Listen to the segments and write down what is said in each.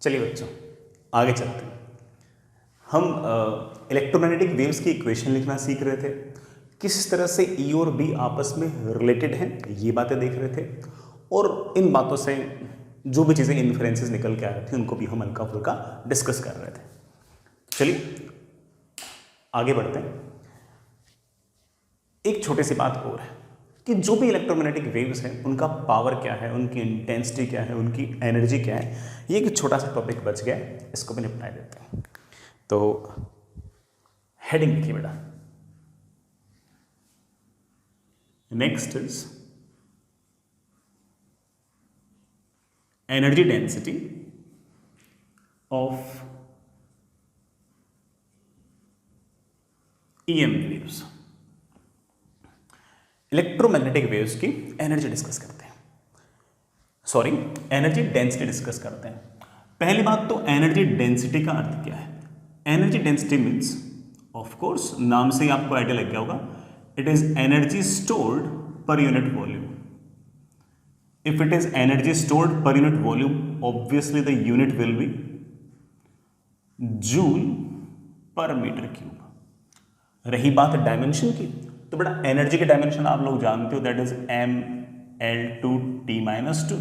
चलिए बच्चों आगे चलते हैं। हम इलेक्ट्रोमैग्नेटिक वेव्स की इक्वेशन लिखना सीख रहे थे, किस तरह से ई और बी आपस में रिलेटेड हैं ये बातें देख रहे थे, और इन बातों से जो भी चीज़ें इन्फ्रेंसेस निकल के आ रही थी उनको भी हम हल्का फुल्का डिस्कस कर रहे थे। चलिए आगे बढ़ते हैं। एक छोटी सी बात और है कि जो भी इलेक्ट्रोमैग्नेटिक वेव्स हैं उनका पावर क्या है, उनकी इंटेंसिटी क्या है, उनकी एनर्जी क्या है, ये एक छोटा सा टॉपिक बच गया है, इसको भी निपटा देते हैं। तो हेडिंग लिखिए बेटा। Next is energy density of EM waves. Electromagnetic waves की एनर्जी डिस्कस करते हैं, सॉरी एनर्जी डेंसिटी डिस्कस करते हैं। पहली बात तो एनर्जी डेंसिटी का अर्थ क्या है। Energy density means of course नाम से ही आपको आइडिया लग गया होगा, it is energy stored per unit volume. If it is energy stored per unit volume obviously the unit will be joule per metre cube. रही बात डायमेंशन की, तो बड़ा एनर्जी के डायमेंशन आप लोग जानते हो, दैट इज mL/T-2।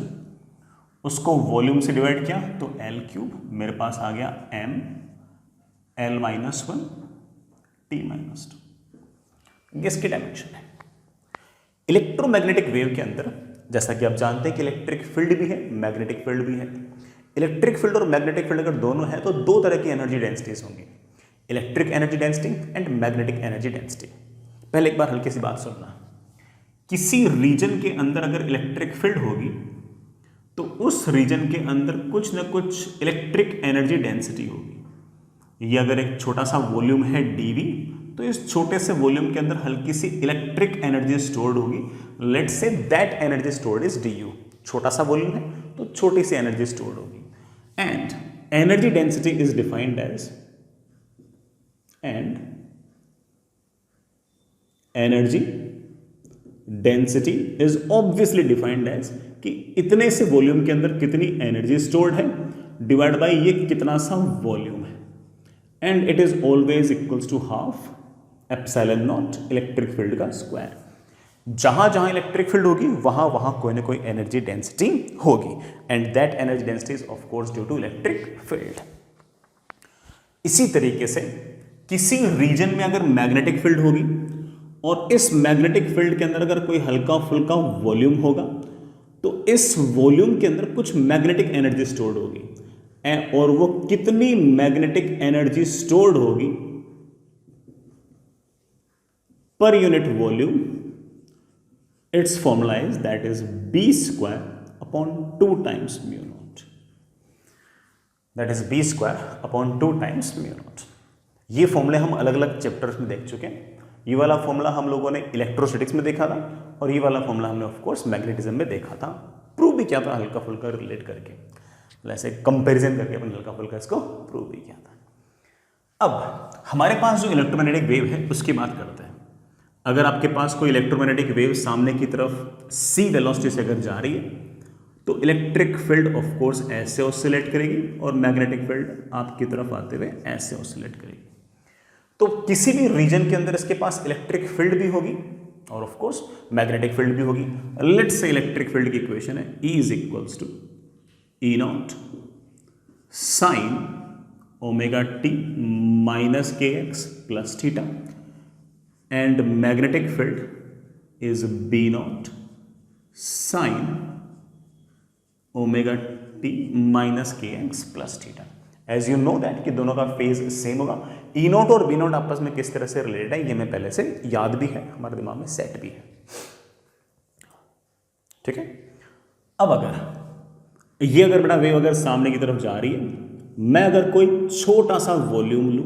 उसको वॉल्यूम से डिवाइड किया तो L3, मेरे पास आ गया mL-1T-2। ये इसकी डायमेंशन है। इलेक्ट्रोमैग्नेटिक वेव के अंदर जैसा कि आप जानते हैं कि इलेक्ट्रिक फील्ड भी है, मैग्नेटिक फील्ड भी है। इलेक्ट्रिक फील्ड और मैग्नेटिक फील्ड अगर दोनों है तो दो तरह की एनर्जी डेंसिटीज होंगी, electric energy density and magnetic energy density. पहले एक बार हल्की सी बात सुनना, किसी रीजन के अंदर अगर इलेक्ट्रिक फील्ड होगी तो उस रीजन के अंदर कुछ ना कुछ इलेक्ट्रिक एनर्जी डेंसिटी होगी। ये अगर एक छोटा सा वॉल्यूम है dV, तो इस छोटे से वॉल्यूम के अंदर हल्की सी इलेक्ट्रिक एनर्जी स्टोर्ड होगी। Let's say that energy stored is du। छोटा सा वॉल्यूम है तो छोटी सी एनर्जी स्टोर्ड होगी। And energy density is defined as energy density is obviously defined as कि इतने से वॉल्यूम के अंदर कितनी एनर्जी स्टोर्ड है डिवाइड बाय ये कितना सा वॉल्यूम है, and it is always equals to half epsilon not electric field का स्क्वायर। जहां जहां इलेक्ट्रिक फील्ड होगी वहां वहां कोई ना कोई एनर्जी डेंसिटी होगी, and that energy density is of course due to electric field. इसी तरीके से किसी रीजन में अगर मैग्नेटिक फील्ड होगी और इस मैग्नेटिक फील्ड के अंदर अगर कोई हल्का फुल्का वॉल्यूम होगा तो इस वॉल्यूम के अंदर कुछ मैग्नेटिक एनर्जी स्टोर्ड होगी, और वो कितनी मैग्नेटिक एनर्जी स्टोर्ड होगी पर unit volume, it's formula is that is b² upon 2 times mu not. That is b² upon 2 times mu not. ये फॉर्मूले हम अलग अलग चैप्टर्स में देख चुके हैं। ये वाला फॉर्मूला हम लोगों ने इलेक्ट्रोस्टैटिक्स में देखा था और ये वाला फॉर्मूला हमने ऑफ कोर्स मैग्नेटिज्म में देखा था। प्रूव भी किया था हल्का फुल्का रिलेट करके, ऐसे कंपैरिजन करके अपन हल्का फुल्का इसको प्रूव भी किया था। अब हमारे पास जो इलेक्ट्रोमैग्नेटिक वेव है उसकी बात करते हैं। अगर आपके पास कोई इलेक्ट्रोमैग्नेटिक वेव सामने की तरफ c वेलोसिटी से अगर जा रही है तो इलेक्ट्रिक फील्ड ऑफ कोर्स ऐसे ऑसिलेट करेगी और मैग्नेटिक फील्ड आपकी तरफ आते हुए ऐसे ऑसिलेट करेगी। तो किसी भी रीजन के अंदर इसके पास इलेक्ट्रिक फील्ड भी होगी और ऑफ कोर्स मैग्नेटिक फील्ड भी होगी। लेट्स से इलेक्ट्रिक फील्ड की इक्वेशन है E is equals to E0 sine omega t minus kx plus theta, and magnetic field is B0 sine omega t minus kx plus theta. As you know that कि दोनों का phase same होगा। E0 और B0 आपस में किस तरह से रिलेटेड है ये मैं पहले से याद भी है, हमारे दिमाग में सेट भी है, ठीक है। अब अगर बड़ा वेव अगर सामने की तरफ जा रही है, मैं अगर कोई छोटा सा वॉल्यूम लूं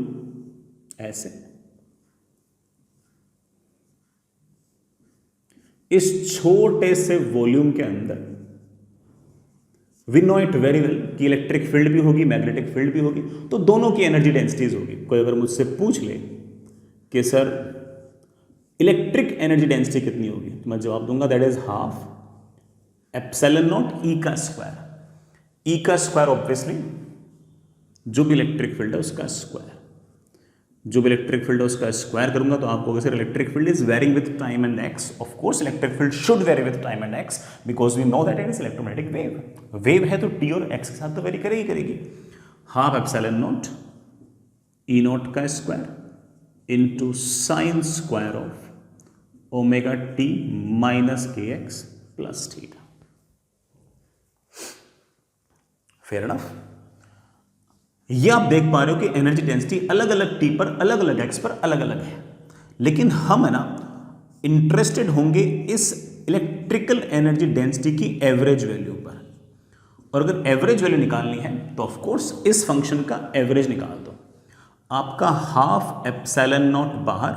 ऐसे, इस छोटे से वॉल्यूम के अंदर we know it very well कि इलेक्ट्रिक फील्ड भी होगी मैग्नेटिक फील्ड भी होगी, तो दोनों की एनर्जी डेंसिटीज होगी। कोई अगर मुझसे पूछ ले कि सर इलेक्ट्रिक एनर्जी डेंसिटी कितनी होगी, तो मैं जवाब दूंगा that is half epsilon not E का स्क्वायर। ई का स्क्वायर ऑब्वियसली जो भी इलेक्ट्रिक फील्ड है उसका स्क्वायर, जो भी इलेक्ट्रिक फील्ड है उसका स्क्वायर करूंगा तो आपको sir electric field is varying with time and X. Of course electric field should vary with time and X because we know that it is electromagnetic wave. Wave है तो T और x के साथ तो vary करेगी। Half epsilon not E not का square into sine square of omega T minus K X plus theta. Fair enough. ये आप देख पा रहे हो कि एनर्जी डेंसिटी अलग अलग टी पर अलग अलग एक्स पर अलग अलग है, लेकिन हम है ना इंटरेस्टेड होंगे इस इलेक्ट्रिकल एनर्जी डेंसिटी की एवरेज वैल्यू पर। और अगर एवरेज वैल्यू निकालनी है तो ऑफ कोर्स इस फंक्शन का एवरेज निकाल दो। आपका हाफ एप्सिलॉन नॉट बाहर,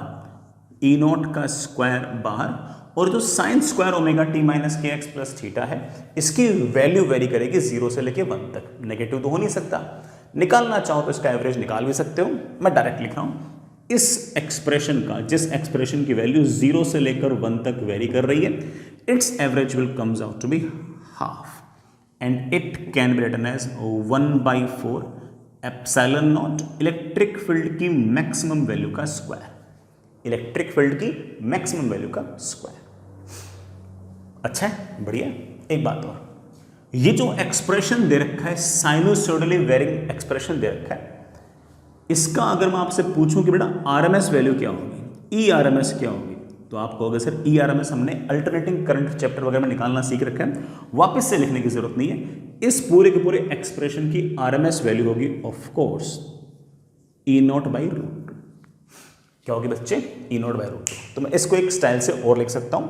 ई नॉट का स्क्वायर बाहर, और जो sign square omega T minus K X plus theta है इसकी वैल्यू वेरी करेगी 0 से लेके 1 तक। नेगेटिव तो हो नहीं सकता। निकालना चाहो तो इसका एवरेज निकाल भी सकते हो। मैं डायरेक्ट लिख रहा हूं इस एक्सप्रेशन का, जिस एक्सप्रेशन की वैल्यू 0 से लेकर 1 तक वेरी कर रही है, it's average will comes out to be half and it can be written as 1/4 epsilon not electric field की मैक्सिमम वैल्यू का स्क्वायर, इलेक्ट्रिक फील्ड की मैक्सिमम वैल्यू का स्क्वायर। अच्छा है, बढ़िया। एक बात और, ये जो एक्सप्रेशन दे रखा है साइनोसॉइडली वेरिंग एक्सप्रेशन दे रखा है, इसका अगर मैं आपसे पूछूं कि बेटा आरएमएस वैल्यू क्या होगी, ई आरएमएस क्या होगी, तो आप कहोगे सर ई आरएमएस हमने अल्टरनेटिंग करंट चैप्टर वगैरह में निकालना सीख रखा है, वापस से लिखने की जरूरत नहीं है। इस पूरे के पूरे एक्सप्रेशन की आरएमएस वैल्यू होगी of course E not by root two. क्या होगी बच्चे? E not by root two. तो मैं इसको एक स्टाइल से और लिख सकता हूं,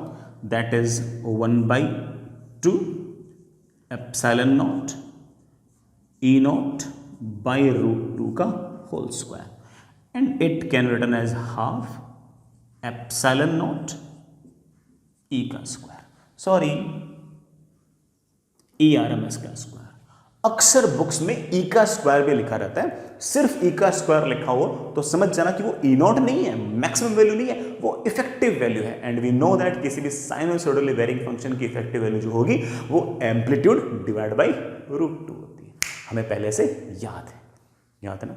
that is 1/2 epsilon not E not by root two का whole square and it can written as half epsilon not E का square, sorry E R M S का स्क्वायर। अक्सर बुक्स में ई का स्क्वायर भी लिखा रहता है, सिर्फ ई का स्क्वायर लिखा हो तो समझ जाना कि वो ई नॉट नहीं है, मैक्सिमम वैल्यू नहीं है, वो इफेक्टिव वैल्यू है। एंड वी नो दैट किसी भी साइनोसॉइडली वेरिंग फंक्शन की इफेक्टिव वैल्यू जो होगी वो amplitude divide by root two होती है। हमें पहले से याद है ना।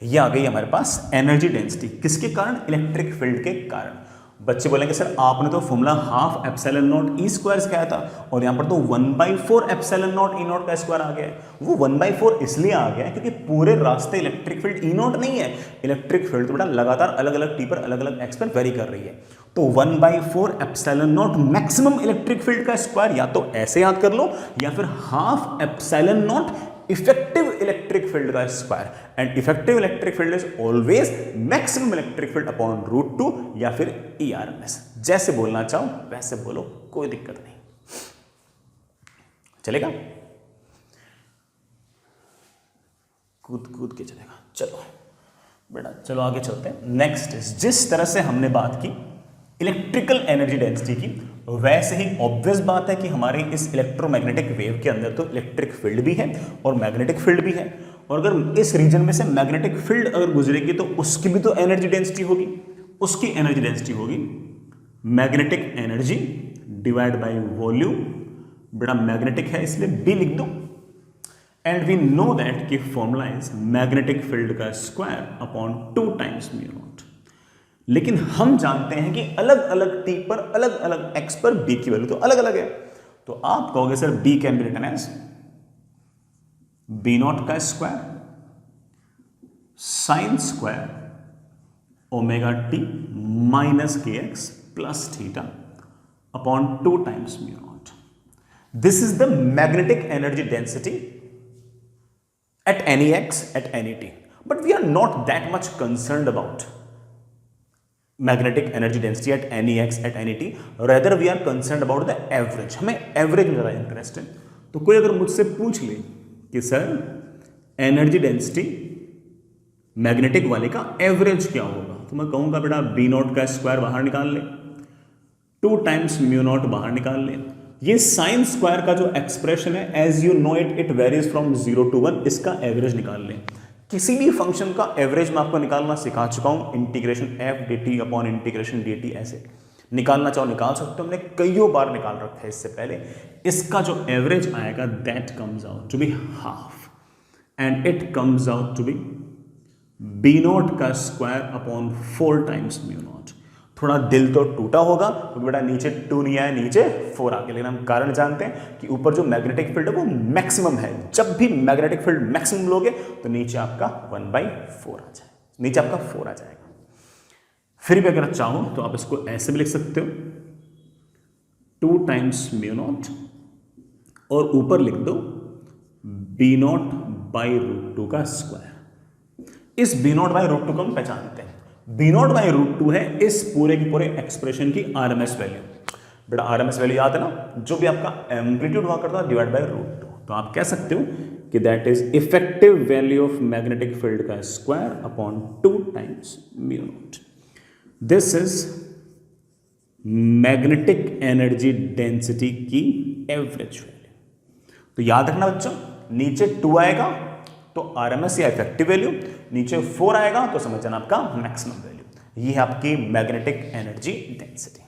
ये आ गई हमारे पास एनर्जी डेंसिटी, किसके कारण? इलेक्ट्रिक फील्ड के कारण। बच्चे बोलेंगे सर आपने तो formula half epsilon not E square सिखाया था और यहां पर तो 1/4 एप्सिलॉन नॉट ई नॉट का स्क्वायर आ गया है। वो 1/4 इसलिए आ गया है क्योंकि पूरे रास्ते इलेक्ट्रिक फील्ड ई नॉट नहीं है, इलेक्ट्रिक फील्ड तो बेटा लगातार अलग अलग टी पर अलग अलग एक्स पर वेरी कर रही है। तो 1/4 epsilon not maximum electric field का स्क्वायर, या तो ऐसे याद कर लो या फिर half epsilon not effective electric field का square, and effective electric field is always maximum electric field upon root two या फिर ई आर एम एस। जैसे बोलना चाहो वैसे बोलो, कोई दिक्कत नहीं, चलेगा, कूद के चलेगा। चलो बेटा चलो आगे चलते हैं। नेक्स्ट इज, जिस तरह से हमने बात की इलेक्ट्रिकल एनर्जी डेंसिटी की, वैसे ही ऑब्वियस बात है कि हमारे इस इलेक्ट्रोमैग्नेटिक वेव के अंदर तो इलेक्ट्रिक फील्ड भी है और मैग्नेटिक फील्ड भी है, और अगर इस रीजन में से मैग्नेटिक फील्ड अगर गुजरेगी तो उसकी भी तो एनर्जी डेंसिटी होगी। उसकी एनर्जी डेंसिटी होगी magnetic energy divide by volume. बेटा मैग्नेटिक है इसलिए बी लिख दो, एंड वी नो दैट कि फॉर्मूला इज मैग्नेटिक फील्ड का square upon 2 times mu not. लेकिन हम जानते हैं कि अलग अलग टी पर अलग अलग एक्स पर बी की वैल्यू तो अलग अलग है, तो आप कहोगे sir B can be written as B not का square sine square omega T minus K X plus theta upon 2 times mu not. This is the magnetic energy density at any x at any t, but we are not that much concerned about magnetic energy density at any x at any t, rather we are concerned about the average। हमें average में ज़्यादा interest है। तो कोई अगर मुझसे पूछ ले कि सर एनर्जी डेंसिटी मैग्नेटिक वाले का एवरेज क्या होगा, तो मैं कहूँगा बेटा बी नॉट का स्क्वायर बाहर निकाल ले, 2 टाइम्स म्यू नॉट बाहर निकाल ले। ये साइन स्क्वायर का जो एक्सप्रेशन है as you know it varies from 0 to 1, इसका एवरेज निकाल लें। किसी भी फंक्शन का एवरेज मैं आपको निकालना सिखा चुका हूं, integration F D T upon integration D T, ऐसे निकालना चाहो निकाल सकते हो, हमने कईयों बार निकाल रखा है इससे पहले। इसका जो एवरेज आएगा that comes out to be half, and it comes out to be B not का square upon 4 times mu not. थोड़ा दिल तो टूटा होगा तो बेटा नीचे 2 नहीं आया, नीचे 4 आ गया, लेकिन हम कारण जानते हैं कि ऊपर जो मैग्नेटिक फील्ड है वो मैक्सिमम है। जब भी मैग्नेटिक फील्ड मैक्सिमम लोगे तो नीचे आपका 1/4 आ जाएगा, नीचे आपका 4 आ जाएगा। फिर भी अगर चाहो तो आप इसको ऐसे भी लिख सकते हो 2 टाइम्स म्यू नॉट और ऊपर लिख दो बी नॉट बाई रूट 2 का स्क्वायर। इस बी नॉट बाई रूट 2 को हम पहचानते हैं, बी नॉट बाई रूट 2 है इस पूरे की पूरे एक्सप्रेशन की आरएमएस वैल्यू। बेटा आरएमएस वैल्यू याद है ना, जो भी आपका एम्पलीट्यूड हुआ करता है डिवाइड बाई रूट 2। तो आप कह सकते हो कि that is effective value of magnetic field का square upon 2 times mu not. This is magnetic energy density की एवरेज वैल्यू। तो याद रखना बच्चों, नीचे 2 आएगा तो आरएमएस या इफेक्टिव वैल्यू, नीचे 4 आएगा तो समझ जाना आपका मैक्सिमम वैल्यू। ये है आपकी मैग्नेटिक एनर्जी डेंसिटी,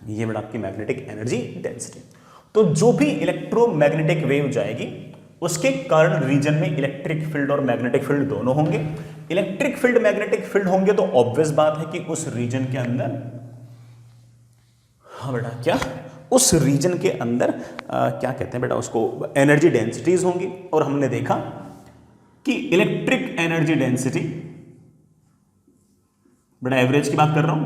ये बेटा आपकी मैग्नेटिक एनर्जी डेंसिटी। तो जो भी इलेक्ट्रोमैग्नेटिक वेव जाएगी उसके कारण रीजन में इलेक्ट्रिक फील्ड और मैग्नेटिक फील्ड दोनों होंगे। इलेक्ट्रिक फील्ड मैग्नेटिक फील्ड होंगे तो ऑब्वियस बात है कि उस रीजन के अंदर, हाँ बेटा क्या, उस रीजन के अंदर क्या कहते हैं बेटा उसको, एनर्जी डेंसिटीज होंगी। और हमने देखा कि इलेक्ट्रिक एनर्जी डेंसिटी, बेटा एवरेज की बात कर रहा हूं,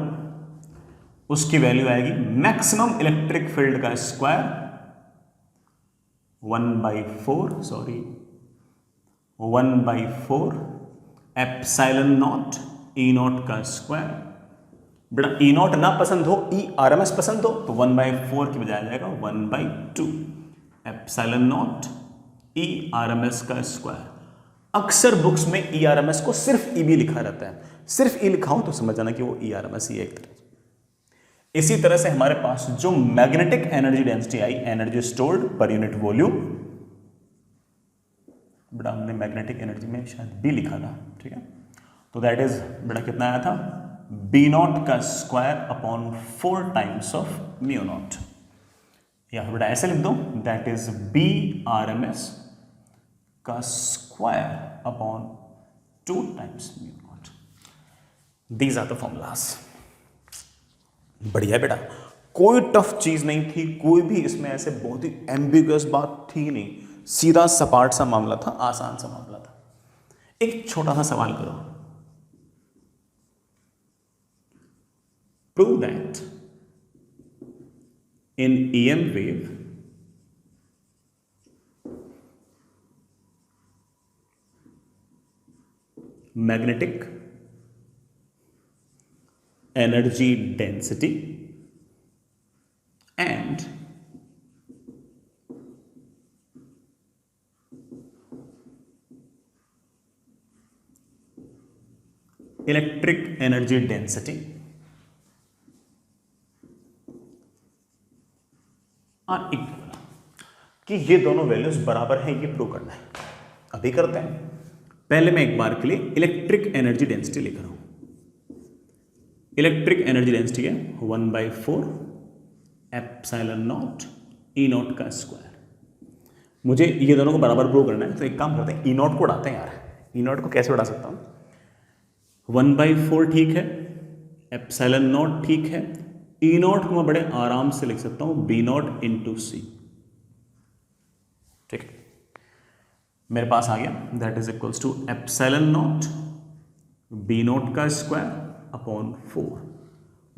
उसकी वैल्यू आएगी मैक्सिमम इलेक्ट्रिक फील्ड का square 1/4 epsilon not E not का स्क्वायर। बेटा ई नॉट ना पसंद हो, ई आरएमएस पसंद हो तो 1/4 की बजाय जाएगा 1/2 एप्सिलॉन नॉट ई आरएमएस का स्क्वायर। अक्सर बुक्स में ई आरएमएस को सिर्फ ई भी लिखा रहता है, सिर्फ ई लिखा हो तो समझ जाना कि वो ई आरएमएस ही है एक तरह। इसी तरह से हमारे पास जो मैग्नेटिक एनर्जी डेंसिटी आई, energy stored per unit volume, बेटा हमने मैग्नेटिक एनर्जी में शायद बी लिखा था, ठीक है, तो दैट इज बेटा कितना आया था, बी नॉट का square upon 4 times of mu not. या बेटा ऐसे लिख दो, दैट इज बी आरएमएस का square upon 2 times mu not. These are the formulas. बढ़िया बेटा, कोई टफ चीज नहीं थी, कोई भी इसमें ऐसे बहुत ही एम्बिगुअस बात थी नहीं, सीधा सपाट सा मामला था, आसान सा मामला था। एक छोटा सा सवाल करो, prove that in EM wave magnetic energy density and electric energy density are equal, कि ये दोनों वैल्यूज बराबर हैं, ये प्रूव करना है। अभी करते हैं। पहले मैं एक बार के लिए इलेक्ट्रिक एनर्जी डेंसिटी लिख रहा हूं। इलेक्ट्रिक एनर्जी डेंसिटी है 1/4 एप्सिलॉन नॉट ई नॉट का स्क्वायर। मुझे ये दोनों को बराबर प्रूव करना है, तो एक काम करते हैं, ई नॉट को उड़ाते हैं यार। ई नॉट को कैसे उड़ा सकता हूं, 1/4 ठीक है, एप्सिलॉन नॉट ठीक है, ई नॉट को मैं बड़े आराम से लिख सकता हूं बी नॉट इंटू सी, ठीक है, मेरे पास आ गया, that is equals to epsilon not B not का स्क्वायर अपॉन 4।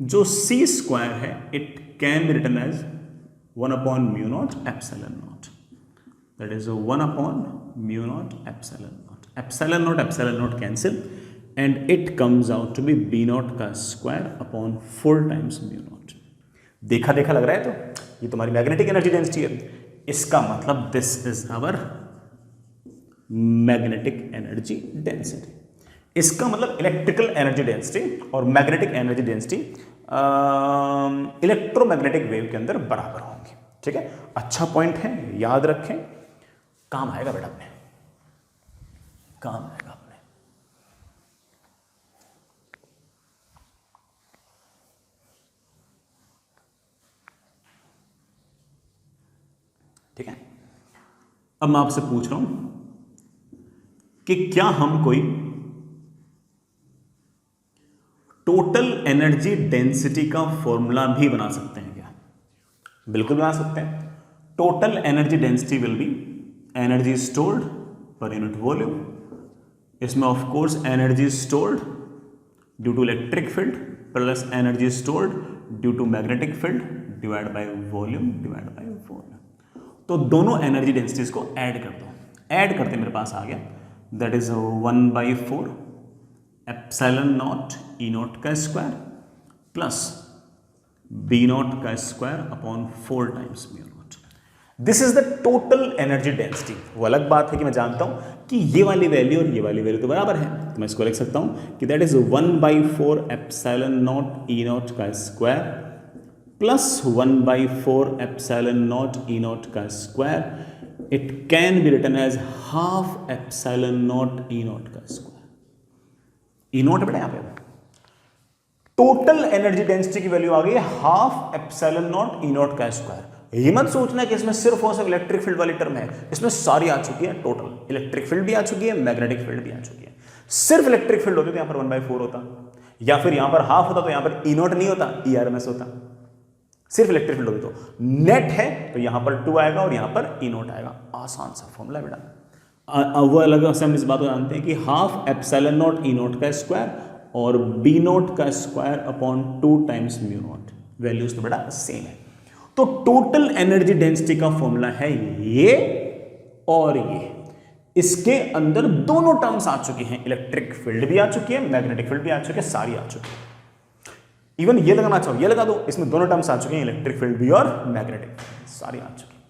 जो सी स्क्वायर है it can be written as 1/μ not epsilon not, that is 1/μ not epsilon not cancel and it comes out to be B not का square upon 4 times mu not. देखा देखा लग रहा है, तो ये तुम्हारी मैग्नेटिक एनर्जी डेंसिटी है, इसका मतलब this is our magnetic energy density. इसका मतलब इलेक्ट्रिकल एनर्जी डेंसिटी और magnetic energy density electromagnetic wave के अंदर बराबर होंगी, ठीक है। अच्छा पॉइंट है, याद रखें, काम आएगा बेटा अपने, काम आएगा अपने। ठीक है, अब मैं आपसे पूछ रहा हूं कि क्या हम कोई टोटल एनर्जी डेंसिटी का फॉर्मूला भी बना सकते हैं क्या? बिल्कुल बना सकते हैं। Total energy density will be energy stored per unit volume. इसमें of course energy stored due to electric field plus energy stored due to magnetic field divide by volume divide by volume. तो दोनों energy densities को add कर दो। Add करते मेरे पास आ गया that is 1/4 epsilon not E not का स्क्वायर प्लस बी नॉट का square upon 4 times mu not. This is the total energy density. वो अलग बात है कि मैं जानता हूं कि ये वाली वैल्यू और ये वाली वैल्यू तो बराबर है, तो मैं इसको लिख सकता हूं कि that is 1/4 epsilon not E not का square plus 1/4 epsilon not E not का square. It can be written as half epsilon not E not का स्क्वायर। ई नॉट बेटा यहां पे टोटल एनर्जी डेंसिटी की वैल्यू आ गई है half epsilon not E not का स्क्वायर। ये मत सोचना कि इसमें सिर्फ और सिर्फ इलेक्ट्रिक फील्ड वाली टर्म है, इसमें सारी आ चुकी है। टोटल इलेक्ट्रिक फील्ड भी आ चुकी है, मैग्नेटिक फील्ड भी आ चुकी है। सिर्फ इलेक्ट्रिक फील्ड होती तो यहां पर 1/4 होता, या फिर यहां पर हाफ होता तो यहां पर ई नॉट नहीं होता, ई आरएमएस होता। सिर्फ इलेक्ट्रिक फील्ड होती तो नेट है तो यहां पर 2 आएगा और यहां पर ई नॉट आएगा। आसान सा फॉर्मूला बेटा। वो अलग से हम इस बात को जानते हैं कि half epsilon not E not का स्क्वायर और बी नॉट का square upon 2 times mu not. Values तो बेटा सेम है। तो टोटल एनर्जी डेंसिटी का फॉर्मूला है ये और ये। इसके अंदर दोनों टर्म्स आ चुकी हैं, इलेक्ट्रिक फील्ड भी आ चुकी है, मैग्नेटिक फील्ड भी आ चुकी है, सारी आ चुकी है। इवन ये लगाना चाहो ये लगा दो, इसमें दोनों टर्म्स आ चुके हैं, इलेक्ट्रिक फील्ड भी और मैग्नेटिक फील्ड, सारी आ चुकी है।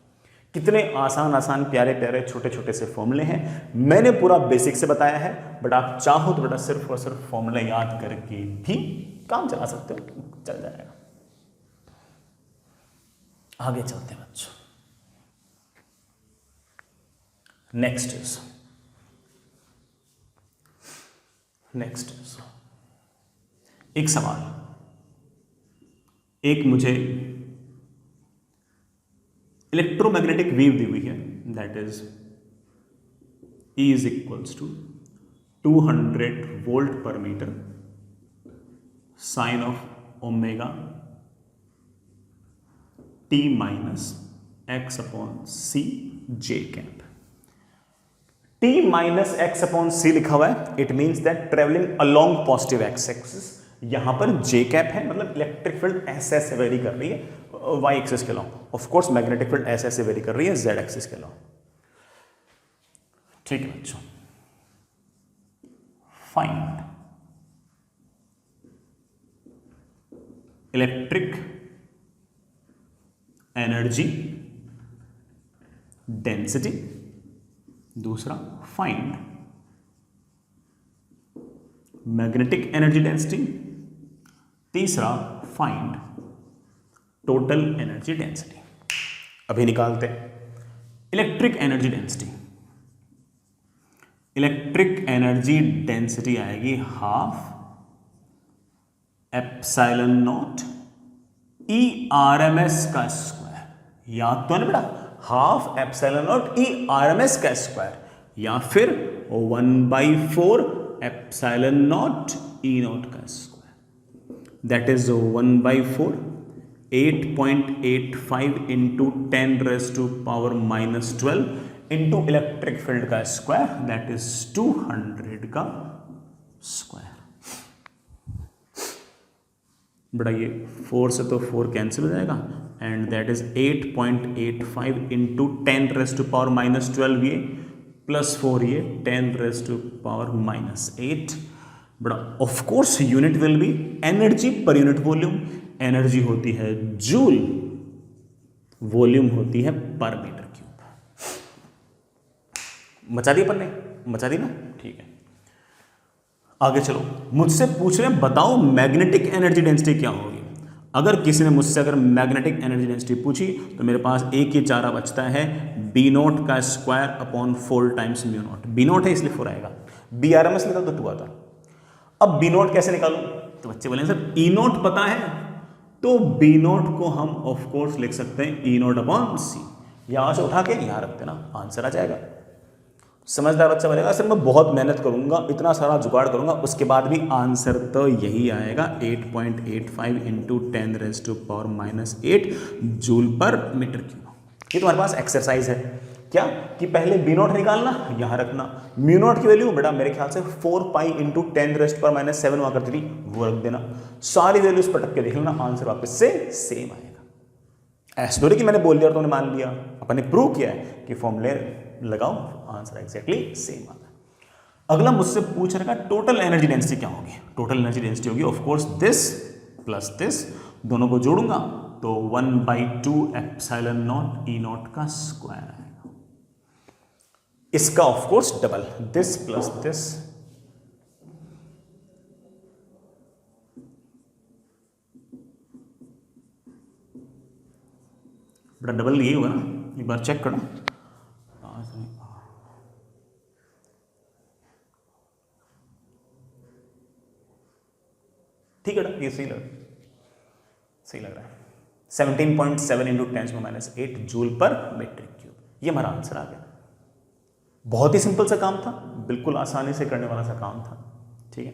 कितने आसान आसान प्यारे प्यारे छोटे छोटे से फॉर्मूले हैं। मैंने पूरा बेसिक से बताया है, बट आप चाहो तो बेटा सिर्फ और सिर्फ फॉर्मूला याद करके भी काम चला सकते हो, चल जाएगा। आगे चलते हैं बच्चों। नेक्स्ट इज एक सवाल, एक मुझे इलेक्ट्रोमैग्नेटिक वेव दी हुई है that is E is equals to 200 volt per metre sine of omega T minus X upon C J cap. T minus X upon C लिखा हुआ है, it means that travelling along positive X axis. यहां पर जे cap है, मतलब electric field ऐसे ऐसे very कर रही है वाई एक्सिस के along. Of course magnetic field ऐसे ऐसे वेरी कर रही है जेड एक्सिस के अलोंग। ठीक है बच्चों, फाइंड इलेक्ट्रिक एनर्जी डेंसिटी, दूसरा फाइंड मैग्नेटिक एनर्जी डेंसिटी, तीसरा फाइंड टोटल एनर्जी डेंसिटी। अभी निकालते हैं electric energy density. Electric energy density आएगी half epsilon not E RMS का स्क्वायर। याद तो है ना बेटा, half epsilon not E RMS का स्क्वायर, या फिर 1/4 एप्सिलॉन नॉट ई नॉट का square. That is 1/4 8.85 into 10⁻⁻12 into electric field का स्क्वायर दैट इज 200 का स्क्वायर। बड़ा ये 4 से तो 4 कैंसिल हो जाएगा एंड दैट इज 8.85 इंटू 10⁻⁻12 ये प्लस 4 ये 10⁻⁻8। बड़ा of course unit will be energy per unit volume. Energy होती है जूल, वॉल्यूम होती है पर मीटर क्यूब। मचा दी अपन ने, मचा दी ना, ठीक है। आगे चलो, मुझसे पूछ रहे हैं बताओ मैग्नेटिक एनर्जी डेंसिटी क्या होगी। अगर किसी ने मुझसे अगर मैग्नेटिक एनर्जी डेंसिटी पूछी तो मेरे पास एक ही चारा बचता है, बी नॉट का square upon 4 times mu not. B not है इसलिए 4 आएगा, बी आरएमएस निकाल तो 2 आता। अब बी नॉट कैसे निकालूं? तो बच्चे बोले सर ई नॉट पता है, तो बी नॉट को हम ऑफ कोर्स लिख सकते हैं ई नॉट अपॉन सी। यहां से उठा के यहां रख देना, आंसर आ जाएगा। समझदार बच्चा बनेगा। सर मैं बहुत मेहनत करूंगा, इतना सारा जुगाड़ करूंगा, उसके बाद भी आंसर तो यही आएगा, 8.85 into 10⁻⁻8 joule per metre cube. ये तुम्हारे पास एक्सरसाइज है क्या कि पहले बी नॉट निकालना, यहां रखना, म्यू नॉट की वैल्यू बेटा मेरे ख्याल से 4 पाई इंटू 10⁻⁻7 हुआ करती थी, वो रख देना, सारी वैल्यूज पटक के देख लेना, आंसर वापस से सेम आएगा। ऐसा थोड़ी कि मैंने बोल दिया और तुमने मान लिया, अपन ने प्रूव किया है कि फॉर्मूले लगाओ, आंसर एग्जैक्टली सेम आता है। अगला मुझसे पूछ रहा है टोटल एनर्जी डेंसिटी क्या होगी। टोटल एनर्जी डेंसिटी होगी of course this plus this, दोनों को जोड़ूंगा तो 1/2 एप्सिलॉन नॉट ई नॉट का स्क्वायर आएगा। इसका of course double, this plus this, बड़ा डबल यही होगा ना, एक बार चेक करो। ठीक है ना, ये सही लग रहा है 17.7 into 10⁻⁸ joule per metre cube, ये हमारा आंसर आ गया। बहुत ही सिंपल सा काम था, बिल्कुल आसानी से करने वाला सा काम था। ठीक है,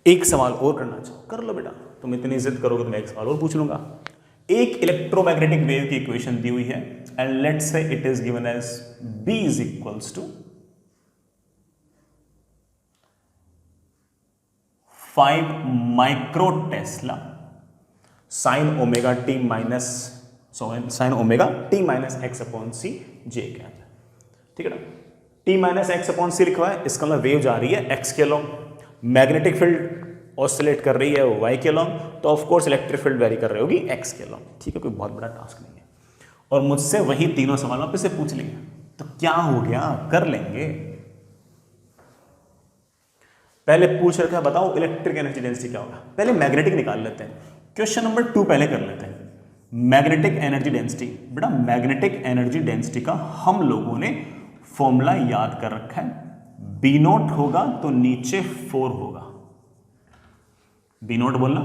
एक सवाल और करना चाहो कर लो बेटा, तुम इतनी जिद करोगे तो मैं एक सवाल और पूछ लूंगा। एक इलेक्ट्रोमैग्नेटिक वेव की इक्वेशन दी हुई है and let's say it is given as B is equals to 5 micro tesla sine omega T minus X upon C J के अंदर। ठीक है ना, T minus X upon C लिखा है, इसका मतलब वेव जा रही है एक्स के अलोंग, मैग्नेटिक फील्ड ऑसिलेट कर रही है वाई के अलोंग, तो of course electric field very कर रही होगी एक्स के अलोंग। ठीक है, कोई बहुत बड़ा टास्क नहीं है, और मुझसे वही तीनों सवाल वापस से पूछ लेंगे, तो क्या हो गया, कर लेंगे। पहले पूछ रखा है बताओ इलेक्ट्रिक एनर्जी डेंसिटी क्या होगा, पहले मैग्नेटिक निकाल लेते हैं। क्वेश्चन नंबर 2 पहले कर लेते हैं, मैग्नेटिक एनर्जी डेंसिटी। बेटा मैग्नेटिक एनर्जी डेंसिटी का हम लोगों ने फॉर्मूला याद कर रखा है, बी नॉट होगा तो नीचे 4 होगा, बी नॉट बोलना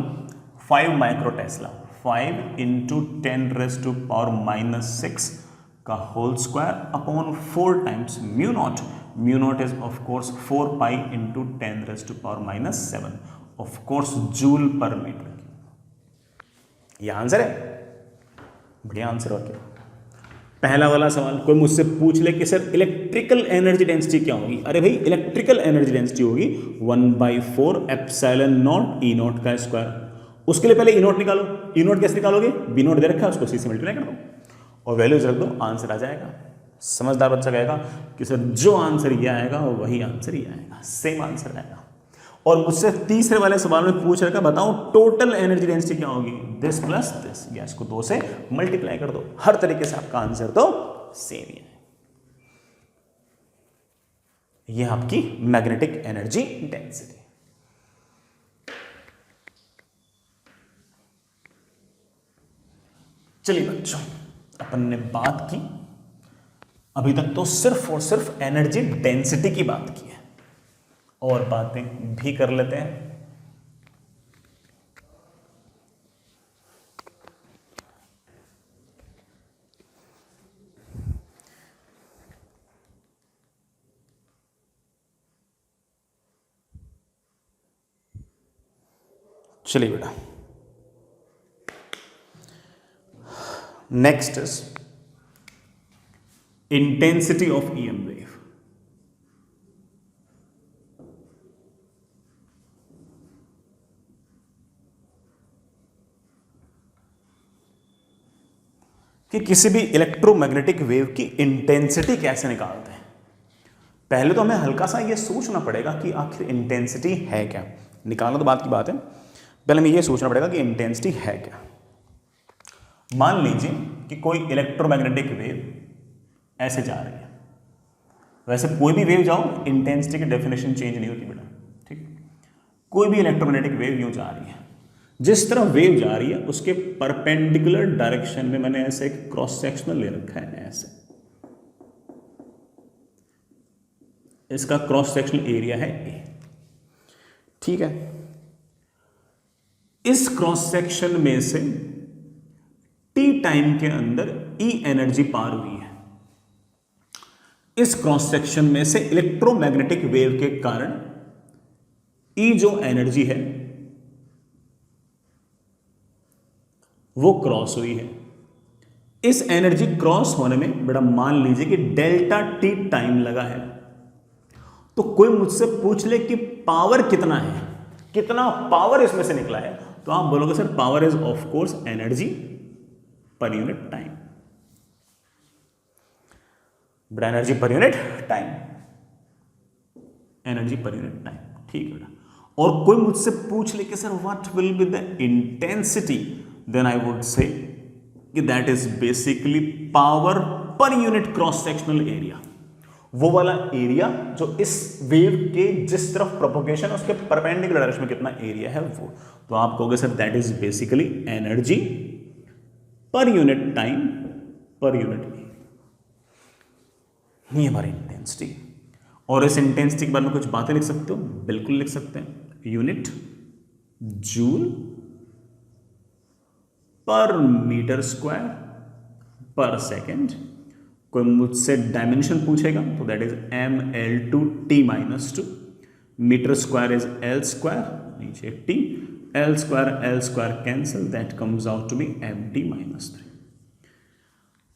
5 माइक्रो टेस्ला, 5 इंटू 10⁻⁻6 का whole square upon 4 times mu not, mu not is of course 4 pi into 10⁻⁻7 of course joule per metre. यह आंसर है, बढ़िया आंसर। और क्या, पहला वाला सवाल कोई मुझसे पूछ ले कि सर इलेक्ट्रिकल एनर्जी डेंसिटी क्या होगी, अरे भाई इलेक्ट्रिकल एनर्जी डेंसिटी होगी 1/4 एप्सिलॉन नॉट ई नॉट का स्क्वायर। उसके लिए पहले ई नॉट निकालो, ई नॉट कैसे निकालोगे, बी नॉट दे रखा है उसको सी से मल्टीप्लाई कर दो और वैल्यूज रख दो, आंसर आ जाएगा। समझदार बच्चा कहेगा कि सर जो आंसर ये आएगा वही आंसर ही आएगा, सेम आंसर आएगा। और मुझसे तीसरे वाले सवाल में पूछ रखा बताओ टोटल एनर्जी डेंसिटी क्या होगी, दिस प्लस दिस, या इसको 2 से मल्टीप्लाई कर दो, हर तरीके से आपका आंसर तो सेम ही है। यह आपकी मैग्नेटिक एनर्जी डेंसिटी। चलिए बच्चों, अपन ने बात की अभी तक तो सिर्फ और सिर्फ एनर्जी डेंसिटी की बात की है, और बातें भी कर लेते हैं। चलिए बेटा, next is intensity of EM wave. कि किसी भी इलेक्ट्रोमैग्नेटिक वेव की इंटेंसिटी कैसे निकालते हैं। पहले तो हमें हल्का सा ये सोचना पड़ेगा कि आखिर इंटेंसिटी है क्या, निकालना तो बात की बात है, पहले हमें ये सोचना पड़ेगा कि इंटेंसिटी है क्या। मान लीजिए कि कोई इलेक्ट्रोमैग्नेटिक वेव ऐसे जा रही है, वैसे कोई भी वेव जाओ इंटेंसिटी की डेफिनेशन चेंज नहीं होती बेटा, ठीक। कोई भी इलेक्ट्रोमैग्नेटिक वेव यूं जा रही है, जिस तरह वेव जा रही है उसके परपेंडिकुलर डायरेक्शन में मैंने ऐसे एक क्रॉस सेक्शनल ले रखा है, ऐसे इसका क्रॉस सेक्शनल एरिया है ए, ठीक है। इस क्रॉस सेक्शन में से टी टाइम के अंदर ई एनर्जी पार हुई है। इस क्रॉस सेक्शन में से इलेक्ट्रोमैग्नेटिक वेव के कारण ई जो एनर्जी है वो क्रॉस हुई है। इस एनर्जी क्रॉस होने में बेटा मान लीजिए कि डेल्टा टी टाइम लगा है। तो कोई मुझसे पूछ ले कि पावर कितना है, कितना पावर इसमें से निकला है, तो आप बोलोगे sir power is of course energy per unit time. बेटा energy per unit time, energy per unit time, ठीक है बेटा। और कोई मुझसे पूछ ले कि sir what will be the intensity, then I would say कि that is basically power per unit cross sectional area. वो वाला एरिया जो इस वेव के जिस तरफ प्रोपोगेशन है उसके परपेंडिकुलर डायरेक्शन में कितना एरिया है वो। तो आप कहोगे sir that is basically energy per unit time per unit area. ये हमारी इंटेंसिटी। और इस इंटेंसिटी के बारे में कुछ बातें लिख सकते हो, बिल्कुल लिख सकते हैं। Unit joule per metre square per second. कोई मुझसे डायमेंशन पूछेगा तो that is ml/t-2। Metre square is l square, नीचे t, l square cancel, that comes out to be mt-3।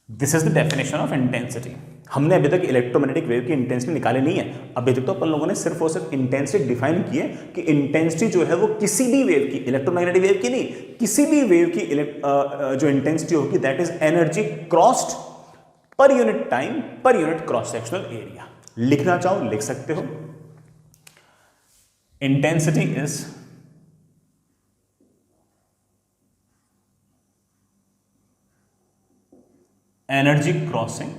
This is the definition of intensity. हमने अभी तक electromagnetic wave की intensity निकाली नहीं है। अभी तक तो अपन लोगों ने सिर्फ और सिर्फ इंटेंसिटी डिफाइन की है कि इंटेंसिटी जो है वो किसी भी वेव की, इलेक्ट्रोमैग्नेटिक वेव की नहीं, किसी भी वेव की जो इंटेंसिटी होगी that is energy crossed per unit time per unit cross sectional area. लिखना चाहो लिख सकते हो। Intensity is energy crossing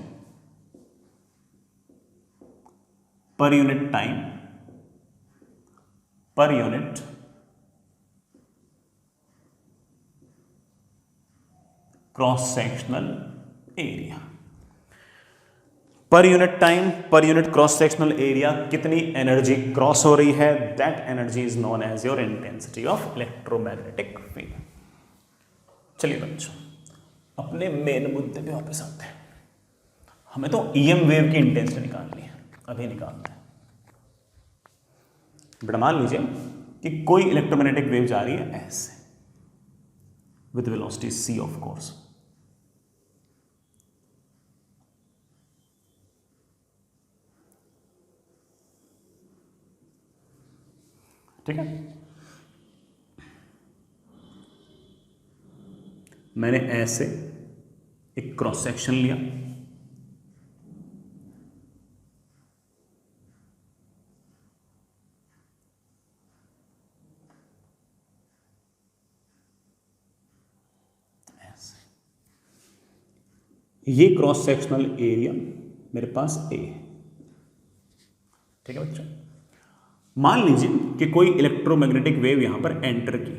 per unit time per unit cross sectional area. Per unit time per unit cross sectional area कितनी energy cross हो रही है, that energy is known as your intensity of electromagnetic wave. चलिए बच्चों अपने main मुद्दे पे वापस आते हैं। हमें तो ईएम वेव की इंटेंसिटी निकालनी है, अभी निकालते हैं। बेटा मान लीजिए कि कोई इलेक्ट्रोमैग्नेटिक वेव जा रही है ऐसे with velocity c of course. ठीक है, मैंने ऐसे एक क्रॉस सेक्शन लिया, ऐसे ये क्रॉस सेक्शनल एरिया मेरे पास ए है। ठीक है बच्चों, मान लीजिए कि कोई इलेक्ट्रोमैग्नेटिक वेव यहां पर एंटर की,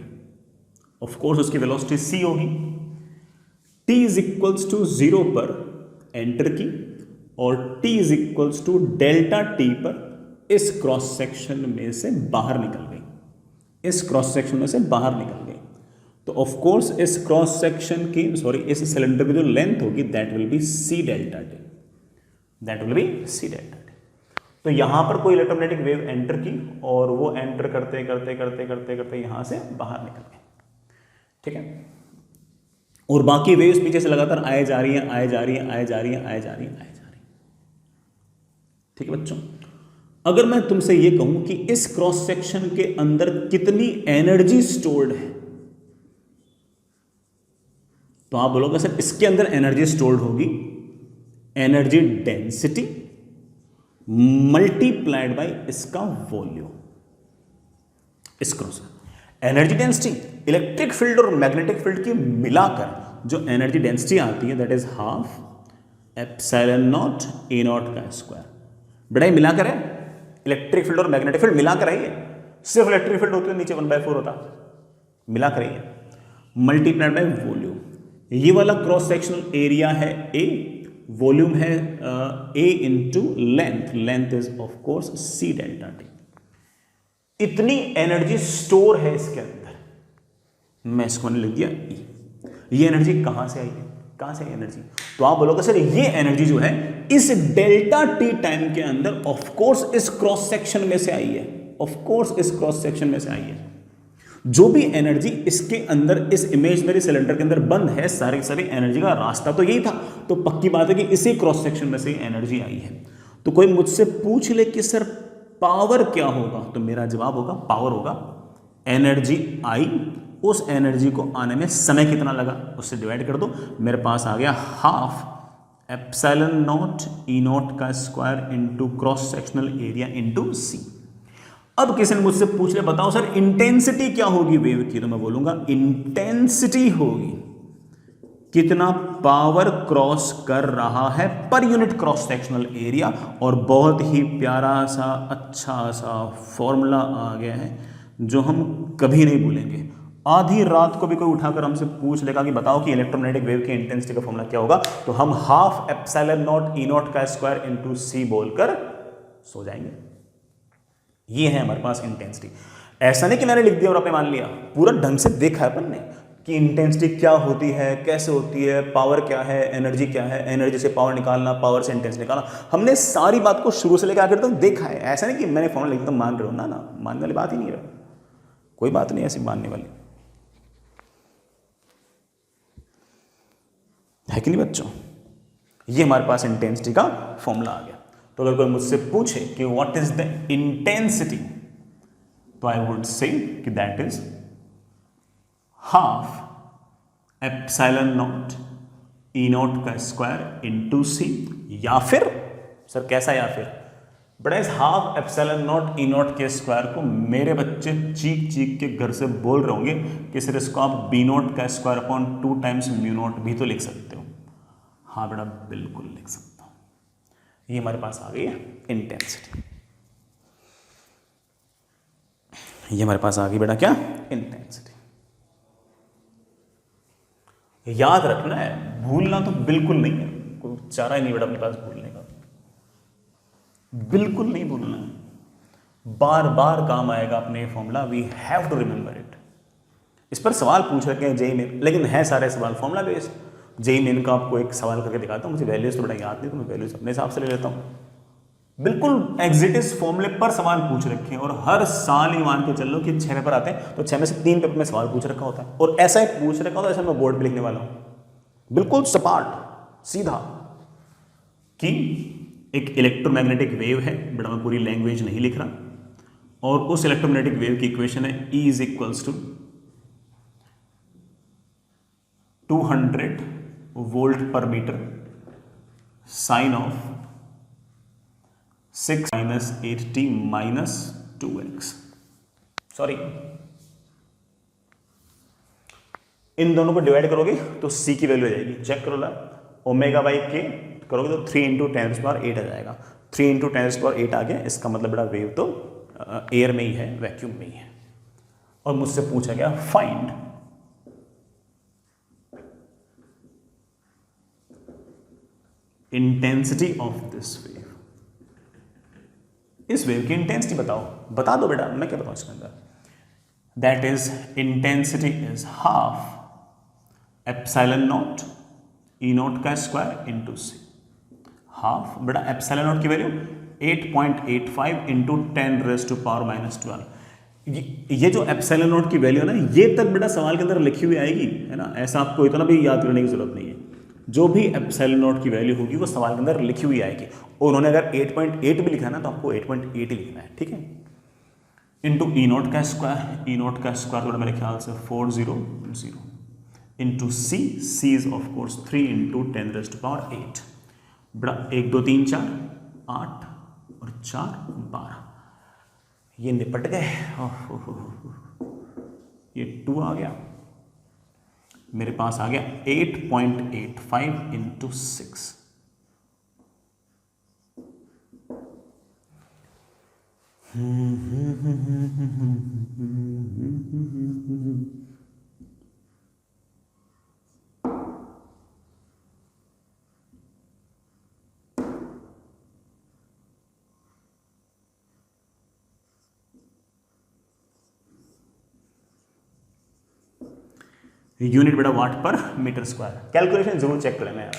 ऑफ कोर्स उसकी वेलोसिटी c होगी। t इज इक्वल्स टू 0 पर एंटर की और t is equals to delta t पर इस क्रॉस सेक्शन में से बाहर निकल गई, इस क्रॉस सेक्शन में से बाहर निकल गई। तो ऑफ कोर्स इस क्रॉस सेक्शन की इस सिलेंडर की जो लेंथ होगी that will B c delta t, that will B c delta t। तो यहां पर कोई इलेक्ट्रोमैग्नेटिक वेव एंटर की और वो एंटर करते करते करते करते करते यहां से बाहर निकल गए। ठीक है, और बाकी वेव्स पीछे से लगातार आए जा रही हैं, आए जा रही हैं, आए जा रही हैं, आए जा रही हैं, आए जा रही हैं। ठीक है बच्चों, अगर मैं तुमसे ये कहूं कि इस क्रॉस सेक्शन के अंदर कितनी एनर्जी स्टोर्ड है, तो आप बोलोगे सर इसके अंदर एनर्जी स्टोर्ड होगी एनर्जी डेंसिटी मल्टीप्लाइड बाय इसका वॉल्यूम। इस cross energy density electric field और मैग्नेटिक फील्ड की मिलाकर जो एनर्जी डेंसिटी आती है that is half epsilon not a not का स्क्वायर। बेटा ये मिलाकर है, इलेक्ट्रिक फील्ड और मैग्नेटिक फील्ड मिलाकर है। ये सिर्फ इलेक्ट्रिक फील्ड होती है नीचे 1/4 होता, मिलाकर है मल्टीप्लाइड बाय वॉल्यूम। ये वाला क्रॉस सेक्शनल एरिया है ए, वॉल्यूम है a into length, length is of course c delta t। इतनी एनर्जी स्टोर है इसके अंदर, मैं इसको मैंने लिख दिया E। ये एनर्जी कहां से आई है, कहां से एनर्जी? तो आप बोलोगे सर ये एनर्जी जो है इस डेल्टा टी टाइम के अंदर ऑफ कोर्स इस क्रॉस सेक्शन में से आई है, ऑफ कोर्स इस क्रॉस सेक्शन में से आई है। जो भी एनर्जी इसके अंदर इस इमेजिनरी सिलेंडर के अंदर बंद है, सारी सारी एनर्जी का रास्ता तो यही था, तो पक्की बात है कि इसी क्रॉस सेक्शन में से एनर्जी आई है। तो कोई मुझसे पूछ ले कि सर पावर क्या होगा, तो मेरा जवाब होगा पावर होगा एनर्जी आई, उस एनर्जी को आने में समय कितना लगा उससे डिवाइड कर दो, मेरे पास आ गया half epsilon not E not का square into cross sectional area into C. अब किसी ने मुझसे पूछ लिया बताओ सर इंटेंसिटी क्या होगी वेव की, तो मैं बोलूंगा इंटेंसिटी होगी कितना पावर क्रॉस कर रहा है पर यूनिट क्रॉस सेक्शनल एरिया। और बहुत ही प्यारा सा अच्छा सा फॉर्मूला आ गया है जो हम कभी नहीं भूलेंगे। आधी रात को भी कोई उठाकर हमसे पूछ लेगा कि बताओ कि इलेक्ट्रोमैग्नेटिक वेव की इंटेंसिटी का फॉर्मूला क्या होगा, तो हम half epsilon not E not का स्क्वायर इंटू सी बोलकर सो जाएंगे। ये है हमारे पास इंटेंसिटी। ऐसा नहीं कि मैंने लिख दिया और आपने मान लिया, पूरा ढंग से देखा है अपन ने कि इंटेंसिटी क्या होती है, कैसे होती है, पावर क्या है, एनर्जी क्या है, एनर्जी से पावर निकालना, पावर से इंटेंसिटी निकालना, हमने सारी बात को शुरू से लेकर आखिर तक देखा है। ऐसा नहीं कि मैंने फॉर्मूला लिख दिया मान रहे हो, ना ना, मानने वाली बात ही नहीं है, कोई बात नहीं ऐसी मानने वाली, है कि नहीं बच्चों। ये हमारे पास इंटेंसिटी का फॉर्मूला आ गया। तो अगर कोई मुझसे पूछे कि व्हाट इज द इंटेंसिटी, तो आई वुड से कि that is half epsilon not E not का स्क्वायर इंटू सी, या फिर सर कैसा, या फिर बड़ा इस half epsilon not E not के स्क्वायर को मेरे बच्चे चीख चीख के घर से बोल रहे होंगे कि सर इसको आप बी नॉट का square upon 2 times mu not भी तो लिख सकते हो। हाँ बेटा बिल्कुल लिख सकता हूं। ये हमारे पास आ गई है इंटेंसिटी, ये हमारे पास आ गई बेटा क्या, इंटेंसिटी। याद रखना है, भूलना तो बिल्कुल नहीं है, कोई चारा ही नहीं बेटा अपने पास भूलने का, बिल्कुल नहीं भूलना है, बार बार काम आएगा अपने formula, we have to remember it. इस पर सवाल पूछ रखे हैं जेई में, लेकिन है सारे सवाल फॉर्मूला बेस्ड। जेई मेन का आपको एक सवाल करके दिखाता हूं, मुझे वैल्यूज तो बड़ा याद नहीं, तो मैं वैल्यूज अपने हिसाब से ले लेता हूं। बिल्कुल एग्जिटिस फॉर्मूले पर सवाल पूछ रखे हैं, और हर साल ही मान के चल लो कि 6 पेपर आते हैं तो 6 में से 3 पेपर में सवाल पूछ रखा होता है, और ऐसा ही पूछ रखा होता है, ऐसा मैं बोर्ड पे लिखने वाला हूं बिल्कुल सपाट सीधा कि एक इलेक्ट्रोमैग्नेटिक वेव है, बड़ा मैं पूरी लैंग्वेज नहीं लिख रहा, और उस इलेक्ट्रोमैग्नेटिक वेव की इक्वेशन है E is equals to 200 volt per metre sine of 6 minus 8t minus 2x। Sorry, इन दोनों को डिवाइड करोगे तो c की वैल्यू आ जाएगी, चेक करो ला, ओमेगा बाई के करोगे तो 3 इंटू 10⁸ आ जाएगा। 3 इंटू 10⁸ आ गया, इसका मतलब बड़ा वेव तो एयर में ही है, वैक्यूम में ही है। और मुझसे पूछा गया find intensity of this wave, इस वेव की इंटेंसिटी बताओ, बता दो बेटा, मैं क्या बताऊं इसके अंदर। That is intensity is half epsilon not E not का स्क्वायर इंटू सी। हाफ बेटा एप्सिलॉन नॉट की वैल्यू 8.85 इंटू 10⁻⁻12। ये जो एप्सिलॉन नॉट की वैल्यू है ना, ये तक बेटा सवाल के अंदर लिखी हुई आएगी, है ना, ऐसा आपको इतना भी याद करने की जरूरत नहीं है। जो भी एप्सिलॉन नॉट की वैल्यू होगी वो सवाल के अंदर लिखी हुई आएगी, और उन्होंने अगर 8.8 भी लिखा है ना तो आपको 8.8 ही लिखना है, ठीक है। इंटू ई नॉट का स्क्वायर, ई नॉट का स्क्वायर तो मेरे ख्याल से 400 into C is of course 3 into 10⁸8। बड़ा 1 2 3 4 8 और 4 12, ये निपट गए। ये 2 आ गया, मेरे पास आ गया 8.85 इंटू 6। यूनिट बेटा वाट पर मीटर स्क्वायर। कैलकुलेशन जरूर चेक कर लेना यार।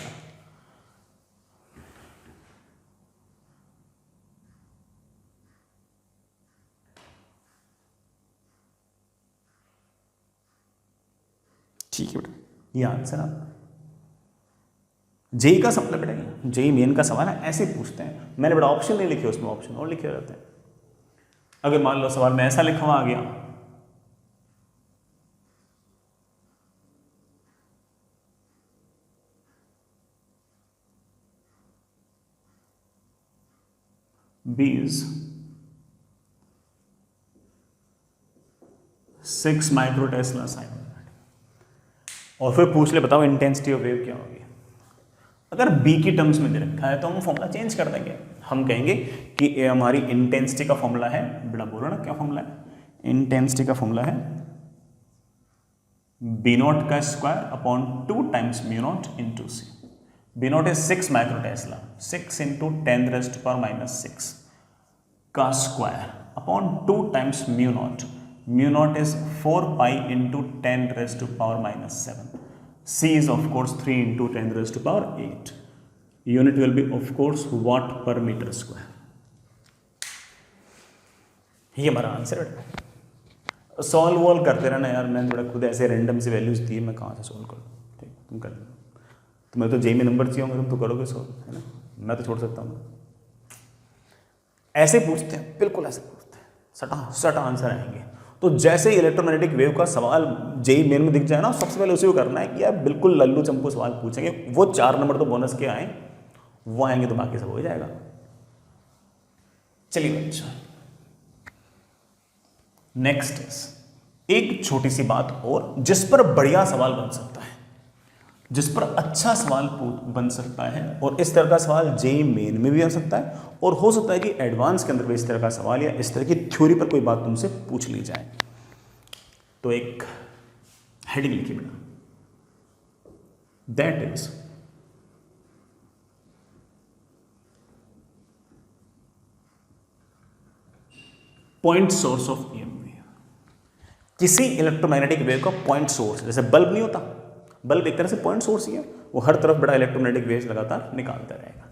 ठीक है बेटा, ये आंसर आप जेई का सवाल है बेटा, जेई मेन का सवाल है, ऐसे पूछते हैं। मैंने बड़ा ऑप्शन नहीं लिखे, उसमें ऑप्शन और लिखे रहते हैं। अगर मान लो सवाल में ऐसा लिखा हुआ आ गया, बीज 6 माइक्रो टेस्ला साइन, और फिर पूछ ले बताओ इंटेंसिटी ऑफ वेव क्या होगी। अगर बी की टर्म्स में दे रखा है तो हम फॉर्मूला चेंज कर देंगे। हम कहेंगे कि ये हमारी इंटेंसिटी का फॉर्मूला है, बेटा बोलो ना क्या फॉर्मूला है। इंटेंसिटी का फॉर्मूला है बी नॉट का square upon 2 times mu not into C. B not is 6 micro tesla, 6 into 10⁻⁻6 का square upon 2 times mu not. Mu not is 4 pi into 10⁻⁻7। C is of course 3 into 10⁻8. Unit will be of course watt per meter square. ये हमारा answer है। Solve valve करते रहना यार, मैंने थोड़ा खुद ऐसे रैंडम से वैल्यूज दी है, मैं कहाँ से सॉल्व करूँ। ठीक, तुम कर लो। तुम्हें तो जेई में नंबर चाहिए होंगे, तुम तो करोगे सॉल्व, है ना। मैं तो छोड़ सकता हूँ। ऐसे पूछते हैं, बिल्कुल ऐसे पूछते हैं, सटा सट आंसर आएंगे। तो जैसे इलेक्ट्रोमैग्नेटिक वेव का सवाल जेई मेन में दिख जाए ना, सबसे पहले उसी को करना है कि यार बिल्कुल लल्लू चंपू सवाल पूछेंगे। वो 4 नंबर तो बोनस के आए, वो आएंगे तो बाकी सब हो जाएगा। चलिए बच्चों, नेक्स्ट इज एक छोटी सी बात और जिस पर बढ़िया सवाल बन सकता है, जिस पर अच्छा सवाल बन सकता है, और इस तरह का सवाल जेई मेन में भी आ सकता है, और हो सकता है कि एडवांस के अंदर भी इस तरह का सवाल या इस तरह की थ्योरी पर कोई बात तुमसे पूछ ली जाए। तो एक हेडिंग लिखिए बेटा, that is point source of EMV. किसी इलेक्ट्रोमैग्नेटिक वेव का पॉइंट सोर्स, जैसे बल्ब नहीं होता, बल्ब एक तरह से पॉइंट सोर्स ही है, वो हर तरफ बड़ा इलेक्ट्रोमैग्नेटिक वेव्स लगातार निकालता रहेगा।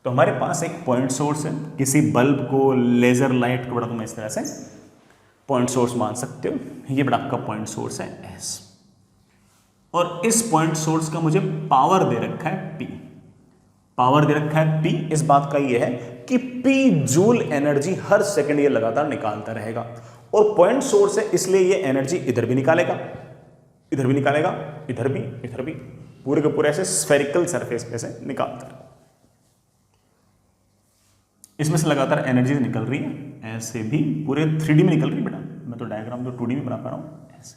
तो हमारे पास एक पॉइंट सोर्स है, किसी बल्ब को, लेजर लाइट को बड़ा तुम इस तरह से पॉइंट सोर्स मान सकते हो। ये बड़ा आपका पॉइंट सोर्स है एस, और इस पॉइंट सोर्स का मुझे पावर दे रखा है पी। पावर दे रखा है पी, इस बात का ये है कि पी जूल एनर्जी हर सेकंड ये लगातार निकालता रहेगा, और पॉइंट सोर्स है इसलिए ये एनर्जी इधर भी निकालेगा, इधर भी निकालेगा, इधर भी, पूरे के पूरे ऐसे स्फेरिकल सरफेस पे से निकालता है। इसमें से लगातार एनर्जी निकल रही है, ऐसे भी पूरे 3D में निकल रही है बेटा। मैं तो डायग्राम तो 2D में बना पा रहा हूं ऐसे।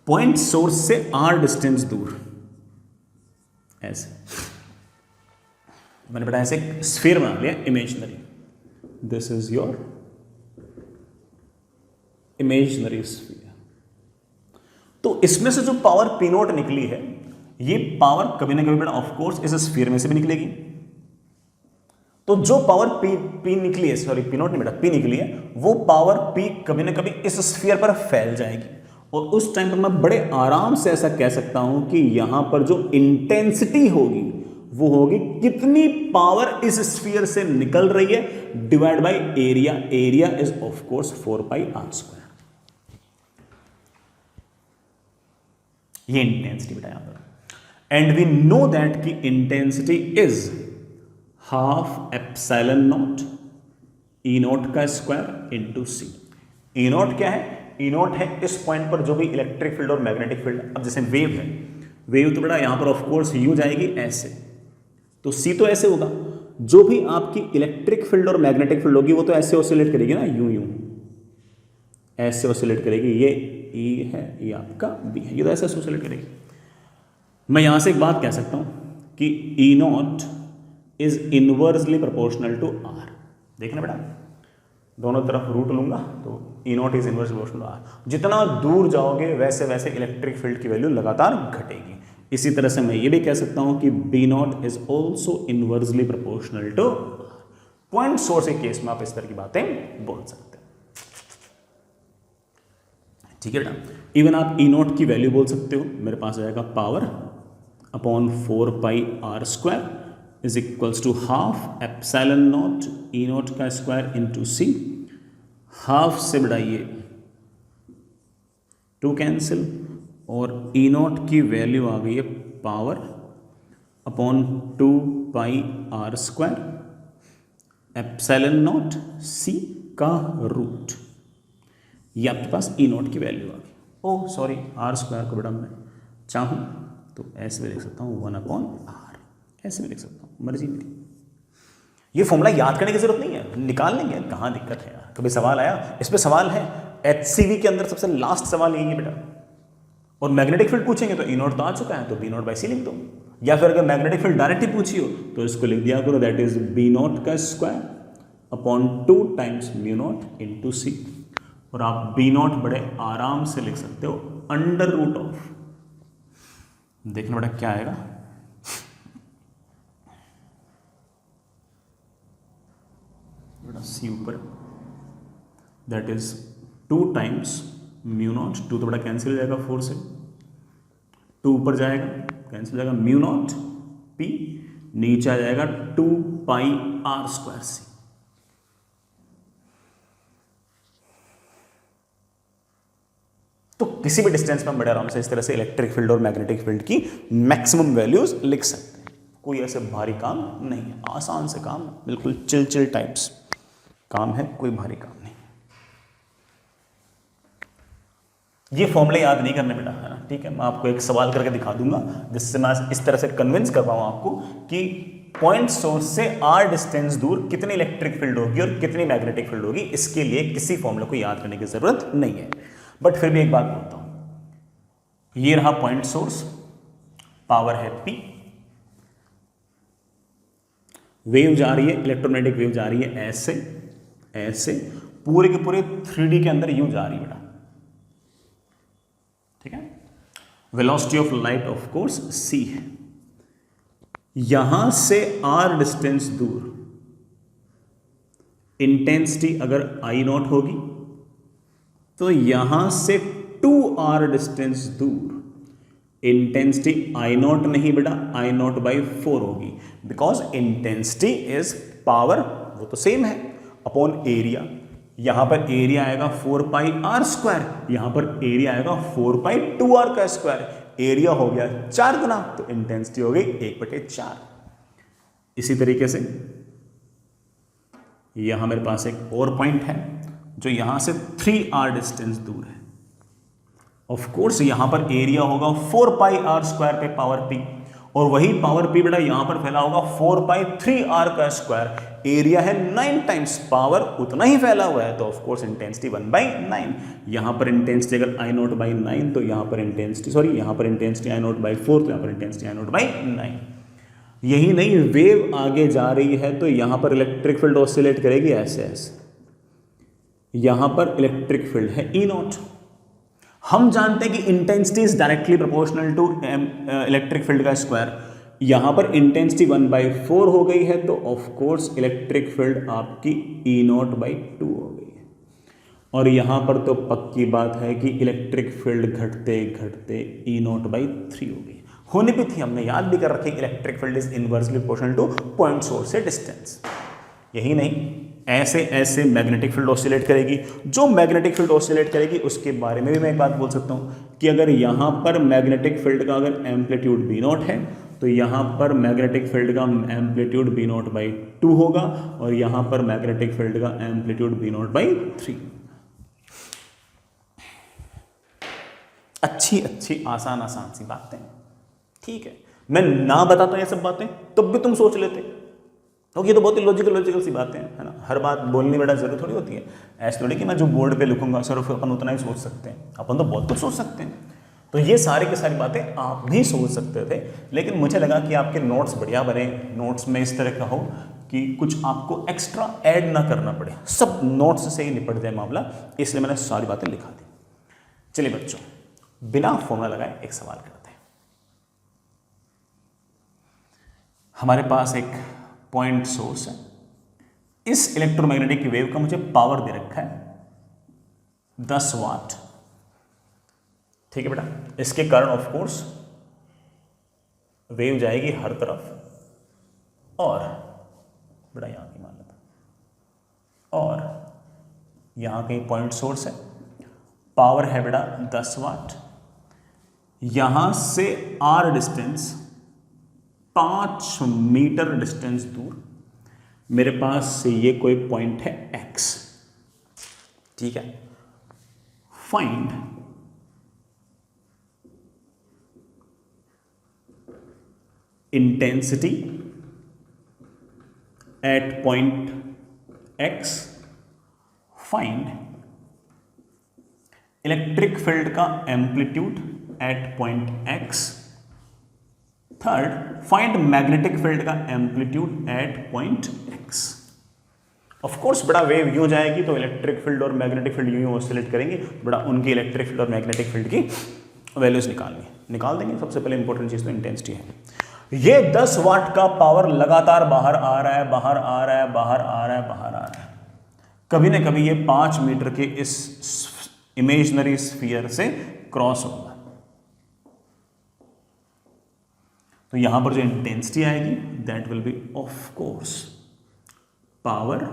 पॉइंट सोर्स से r डिस्टेंस दूर ऐसे मैंने बेटा ऐसे स्फीयर बना लिया imaginary. This is your imaginary sphere. तो इसमें से जो पावर पी नॉट निकली है, ये पावर कभी ना कभी बेटा ऑफ कोर्स इस स्फीयर में से भी निकलेगी। तो जो पावर पी निकली है, सॉरी पी नॉट नहीं बेटा, पी निकली है, वो पावर पी कभी ना कभी इस स्फीयर पर फैल जाएगी, और उस टाइम पर मैं बड़े आराम से ऐसा कह सकता हूं कि यहां पर जो इंटेंसिटी होगी वो होगी कितनी पावर इस स्फीयर से निकल रही है divide by area. Area is of course 4πr²। ये इंटेंसिटी बेटा यहां पर, एंड वी नो दैट की intensity is half epsilon not E not का square into C. E not क्या है? ई नॉट है इस पॉइंट पर जो भी इलेक्ट्रिक फील्ड और मैग्नेटिक फील्ड। अब जैसे वेव है, वेव तो बेटा यहां पर ऑफ कोर्स यू जाएगी ऐसे, तो सी तो ऐसे होगा। जो भी आपकी इलेक्ट्रिक फील्ड और मैग्नेटिक फील्ड होगी वो तो ऐसे ऑसिलेट करेगी ना, यूं यूं ऐसे ऑसिलेट करेगी। ये ई है, ये आपका बी है, ये तो ऐसे ऑसिलेट करेगी। मैं यहां से एक बात कह सकता हूं कि E not is inversely proportional to R. देखना बेटा, दोनों तरफ रूट लूंगा तो E not is inversely proportional to R. जितना दूर जाओगे वैसे वैसे इलेक्ट्रिक फील्ड की वैल्यू लगातार घटेगी। इसी तरह से मैं ये भी कह सकता हूं कि B not is also inversely proportional to point source के केस में आप इस तरह की बातें बोल सकते हैं। ठीक है बेटा। इवन आप ई नॉट की वैल्यू बोल सकते हो, मेरे पास आएगा power upon 4πr² is equals to half epsilon not E not का स्क्वायर इंटू सी। हाफ से बढ़ाइए 2 कैंसिल, और ई नॉट की वैल्यू आ गई है power upon 2πr² epsilon not C का रूट। ये आपके पास ई नॉट की वैल्यू आ गई। ओह सॉरी, r² को बेटा मैं चाहूँ तो ऐसे भी लिख सकता हूँ 1/r, ऐसे भी लिख सकता हूँ, मर्जी मेरी। ये फॉर्मूला याद करने की जरूरत नहीं है, निकाल लेंगे, कहाँ दिक्कत है यार। कभी सवाल आया इस पे, सवाल है HCV के अंदर सबसे लास्ट सवाल यही है बेटा। और मैग्नेटिक फील्ड पूछेंगे तो ई नॉट तो आ चुका है, तो B0/c लिख दो। या फिर अगर मैग्नेटिक फील्ड डायरेक्ट ही पूछी हो तो इसको लिख दिया करो, दैट इज B0 का स्क्वायर अपॉन 2 टाइम्स μ0 इंटू सी। और आप B0 बड़े आराम से लिख सकते हो अंडर रूट ऑफ, देखना बेटा क्या आएगा, बेटा सी ऊपर, दैट इज 2 टाइम्स μ0, 2 तो बड़ा कैंसिल हो जाएगा 4 से, 2 ऊपर जाएगा कैंसिल हो जाएगा μ0 p, नीचे आ जाएगा 2πr²c। तो किसी भी डिस्टेंस में हम बड़े आराम से इस तरह से इलेक्ट्रिक फील्ड और मैग्नेटिक फील्ड की मैक्सिमम वैल्यूज लिख सकते हैं। कोई ऐसे भारी काम नहीं है, आसान से काम, बिल्कुल चिल टाइप्स काम है, कोई भारी काम नहीं। ये फॉर्मूले याद नहीं करने बेटा, है ना, ठीक है। मैं आपको एक सवाल करके दिखा दूंगा जिससे मैं इस तरह से कन्विंस कर पाऊँ आपको कि पॉइंट सोर्स से r डिस्टेंस दूर कितनी इलेक्ट्रिक फील्ड होगी और कितनी मैग्नेटिक फील्ड होगी। इसके लिए किसी फॉर्मूले को याद करने की जरूरत नहीं है। बट फिर भी एक बात बोलता हूं, ये रहा पॉइंट सोर्स, पावर है P, वेव जा रही है, इलेक्ट्रोमैग्नेटिक वेव जा रही है ऐसे ऐसे, पूरे के पूरे 3D के अंदर यूं जा रही है बेटा, ठीक है। Velocity of light of course c है। यहां से r डिस्टेंस दूर इंटेंसिटी अगर I0 होगी तो यहां से 2r डिस्टेंस दूर इंटेंसिटी I0 नहीं बेटा, I0/4 होगी, बिकॉज इंटेंसिटी इज पावर, वो तो सेम है, अपॉन एरिया। यहां पर एरिया आएगा 4πr², यहां पर एरिया आएगा 4π2r का स्क्वायर, एरिया हो गया 4 गुना, तो इंटेंसिटी हो गई 1/4। इसी तरीके से यहां मेरे पास एक और पॉइंट है जो यहां से 3r डिस्टेंस दूर है। ऑफ कोर्स यहां पर एरिया होगा 4πr² पे पावर p, और वही पावर p बेटा यहां पर फैला होगा 4π3r का स्क्वायर, एरिया है 9 टाइम्स, पावर उतना ही फैला हुआ है, तो ऑफ कोर्स इंटेंसिटी 1/9। यहां पर इंटेंसिटी अगर I0/9 तो यहां पर इंटेंसिटी I0/4, तो यहां पर इंटेंसिटी I0/9। यही नहीं, वेव आगे जा रही है तो यहां पर इलेक्ट्रिक फील्ड ऑसिलेट करेगी ऐसे ऐसे, यहां पर इलेक्ट्रिक फील्ड है E0। हम जानते हैं कि intensity is directly proportional to electric field का स्क्वायर। यहां पर इंटेंसिटी 1/4 हो गई है, तो ऑफ कोर्स इलेक्ट्रिक फील्ड आपकी E0/2 हो गई है। और यहां पर तो पक्की बात है कि इलेक्ट्रिक फील्ड घटते घटते E0/3 हो गई, होनी भी थी, हमने याद भी कर रखी, electric field is inversely proportional to point source से डिस्टेंस। यही नहीं, ऐसे ऐसे मैग्नेटिक फील्ड ऑसिलेट करेगी। जो मैग्नेटिक फील्ड ऑसिलेट करेगी उसके बारे में भी मैं एक बात बोल सकता हूं कि अगर यहां पर मैग्नेटिक फील्ड का अगर एम्पलीट्यूड B0 है तो यहां पर मैग्नेटिक फील्ड का एम्पलीट्यूड B0/2 होगा, और यहां पर मैग्नेटिक फील्ड का एम्पलीट्यूड B0/3। अच्छी आसान सी बातें, ठीक है। मैं ना बताता हूं ये सब बातें तब भी तुम सोच लेते, तो ये तो बहुत ही लॉजिकल सी बातें हैं, है ना। हर बात बोलने बेटा जरूरत थोड़ी होती है, ऐसे थोड़ी कि मैं जो बोर्ड पे लिखूंगा सिर्फ अपन उतना ही सोच सकते हैं, अपन तो बहुत कुछ सोच सकते हैं। तो ये सारी की सारी बातें आप भी सोच सकते थे, लेकिन मुझे लगा कि आपके नोट्स बढ़िया बने, नोट्स में इस तरह का हो कि कुछ आपको एक्स्ट्रा ऐड ना करना पड़े, सब नोट्स से ही निपट जाए मामला, इसलिए मैंने सारी बातें लिखा दी। चलिए बच्चों, बिना फॉर्मूला लगाए एक सवाल करते हैं। हमारे पास एक पॉइंट सोर्स है, इस इलेक्ट्रोमैग्नेटिक वेव का मुझे पावर दे रखा है 10 वाट, ठीक है बेटा, इसके कारण ऑफ कोर्स वेव जाएगी हर तरफ और बेटा यहां की मान लेता, और यहां कहीं पॉइंट सोर्स है, पावर है बेटा 10 वाट, यहां से आर डिस्टेंस 5 मीटर डिस्टेंस दूर मेरे पास से ये कोई पॉइंट है एक्स, ठीक है। Find intensity at point x, find electric field का amplitude at point x, third find magnetic field का amplitude at point x. Of course बड़ा वेव यूं जाएगी तो इलेक्ट्रिक फील्ड और मैग्नेटिक फील्ड यूं ऑसिलेट करेंगे, बड़ा उनकी इलेक्ट्रिक फील्ड और मैग्नेटिक फील्ड की वैल्यूज निकाल देंगे। सबसे पहले इंपॉर्टेंट चीज तो इंटेंसिटी है। ये 10 वाट का पावर लगातार बाहर आ रहा है, बाहर आ रहा है, बाहर आ रहा है, बाहर आ रहा है। कभी ना कभी ये 5 मीटर के इस इमेजिनरी स्फीयर से क्रॉस होगा, तो यहां पर जो इंटेंसिटी आएगी that will be of course power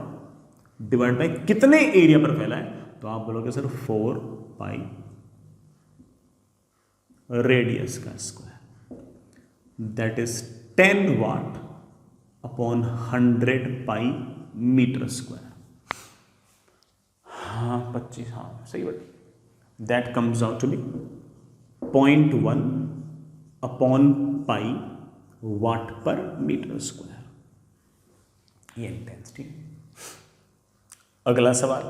divide by कितने एरिया पर फैला है, तो आप बोलोगे सर 4 पाई रेडियस का square, that is 10 watt upon 100 pi metre square. हाँ 25, हाँ सही बात, that comes out to be 0.1 upon pi watt per metre square, ये इंटेंसिटी। अगला सवाल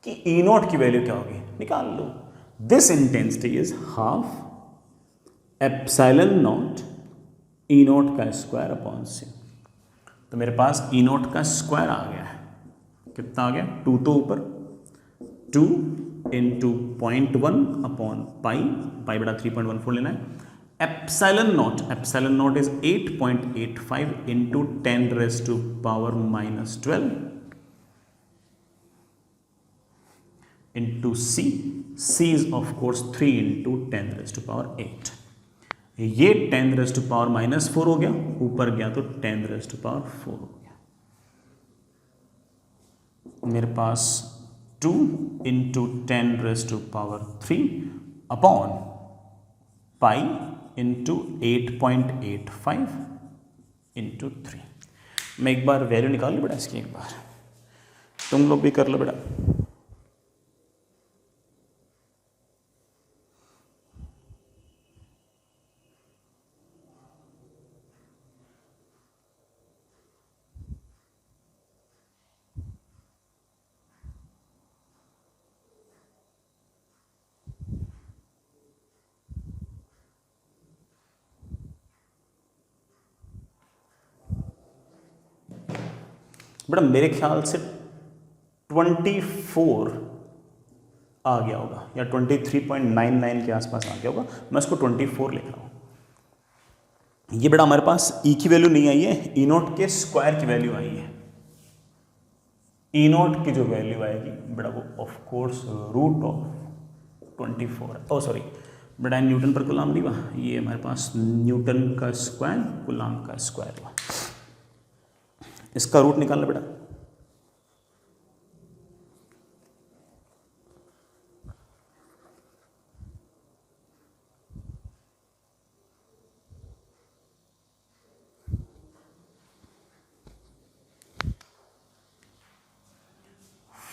कि ई नॉट की वैल्यू क्या होगी, निकाल लो। This intensity is half epsilon not E not का स्क्वायर अपॉन सी। तो मेरे पास ई नॉट का स्क्वायर आ गया है, कितना आ गया, 2 तो ऊपर, 2 इंटू 0.1 अपॉन पाई बड़ा 3.14 लेना है। Epsilon not is 8.85 into 10 raise to power -12 into C is of course 3 into 10 raise to power 8। ये 10 रेज़ टू पावर -4 हो गया, ऊपर गया तो 10 रेज़ टू पावर 4 हो गया। मेरे पास 2 into 10 raise to power 3 upon pi into 8.85 into 3। मैं एक बार वैल्यू निकाल लूँ बेटा इसकी, एक बार तुम लोग भी कर लो बेटा। बेटा मेरे ख्याल से 24 आ गया होगा या 23.99 के आसपास आ गया होगा, मैं इसको 24 लिख रहा हूं। ये बेटा हमारे पास ई की वैल्यू नहीं आई है, ई नॉट के स्क्वायर की वैल्यू आई है। ई नॉट की जो वैल्यू आएगी बेटा वो ऑफ कोर्स रूट ऑफ 24 है। ओ सॉरी बेटा न्यूटन पर कूलाम नहीं हुआ, ये हमारे पास न्यूटन का स्क्वायर कूलाम का स्क्वायर हुआ। इसका रूट निकालना बेटा,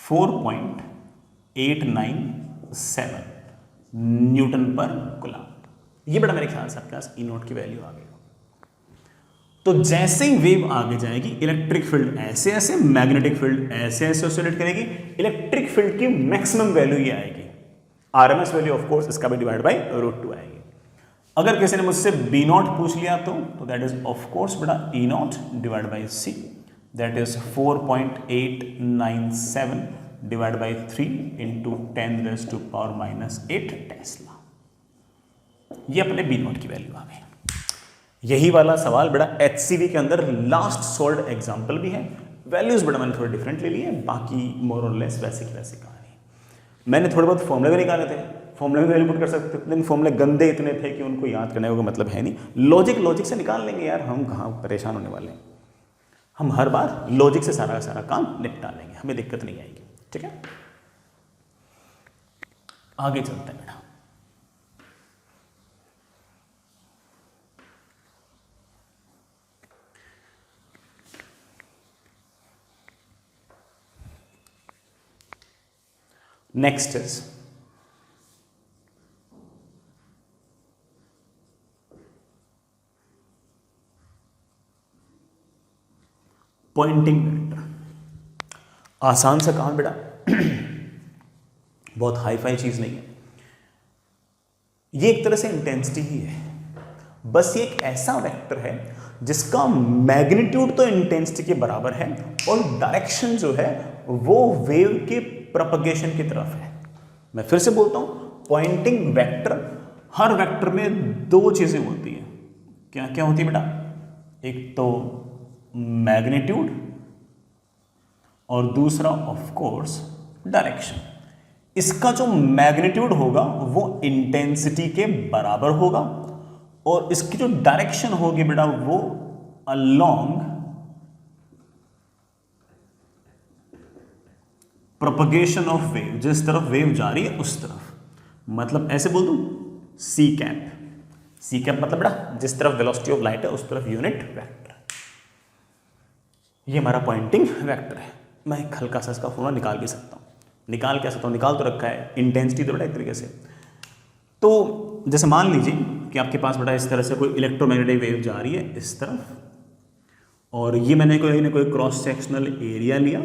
फोर 4.897 न्यूटन पर कूलाम। ये बेटा मेरे ख्याल से आपके पास ई नॉट की वैल्यू आ गई। तो जैसे ही वेव आगे जाएगी इलेक्ट्रिक फील्ड ऐसे ऐसे, मैग्नेटिक फील्ड ऐसे ऐसे ऑसिलेट करेगी। इलेक्ट्रिक फील्ड की मैक्सिमम वैल्यू ये आएगी, आरएमएस वैल्यू ऑफ कोर्स इसका भी डिवाइड बाय √2 आएगी। अगर किसी ने मुझसे बी नॉट पूछ लिया तो दैट इज ऑफ कोर्स बेटा E naught divide by c, that is 4.897 divide by 3 into 10 raise to power -8 tesla. ये अपने बी नॉट की वैल्यू आ गई। यही वाला सवाल बेटा HCV के अंदर लास्ट सॉल्व्ड एग्जाम्पल भी है। वैल्यूज बेटा मैंने थोड़े डिफरेंट ले लिए, बाकी मोर और लेस वैसे की वैसे कहानी। मैंने थोड़े बहुत फॉर्मूले भी निकाले थे, फॉर्मूले में वैल्यू पुट कर सकते थे, लेकिन फॉर्मूले गंदे इतने थे कि उनको याद करने का कोई मतलब है नहीं। लॉजिक से निकाल लेंगे यार, हम कहाँ परेशान होने वाले हैं। हम हर बार लॉजिक से सारा का सारा काम निपटा लेंगे, हमें दिक्कत नहीं आएगी। ठीक है, आगे चलते हैं बेटा। Next is pointing vector. आसान सा काम बेटा, बहुत हाई फाई चीज नहीं है। ये एक तरह से इंटेंसिटी ही है, बस ये एक ऐसा वेक्टर है जिसका मैग्नीट्यूड तो इंटेंसिटी के बराबर है और डायरेक्शन जो है वो वेव के प्रोपगेशन की तरफ है। मैं फिर से बोलता हूं, पॉइंटिंग वेक्टर, हर वेक्टर में दो चीजें होती हैं। क्या क्या होती है बेटा? एक तो मैग्नीट्यूड और दूसरा ऑफ कोर्स डायरेक्शन। इसका जो मैग्नीट्यूड होगा वो इंटेंसिटी के बराबर होगा और इसकी जो डायरेक्शन होगी बेटा वो अलोंग प्रोपगेशन ऑफ वेव, जिस तरफ वेव जा रही है उस तरफ। मतलब ऐसे बोल दूं, सी कैप। सी कैप मतलब बेटा जिस तरफ वेलोसिटी ऑफ लाइट है उस तरफ यूनिट वेक्टर। ये हमारा पॉइंटिंग वेक्टर है। मैं एक हल्का सा इसका फॉर्मूला निकाल भी सकता हूं। निकाल क्या सकता हूं? निकाल तो रखा है, इंटेंसिटी तो बेटा एक तरीके से। तो जैसे मान लीजिए कि आपके पास बेटा इस तरह से कोई इलेक्ट्रोमैग्नेटिक वेव जा रही है इस तरफ, और ये मैंने कोई क्रॉस सेक्शनल एरिया लिया।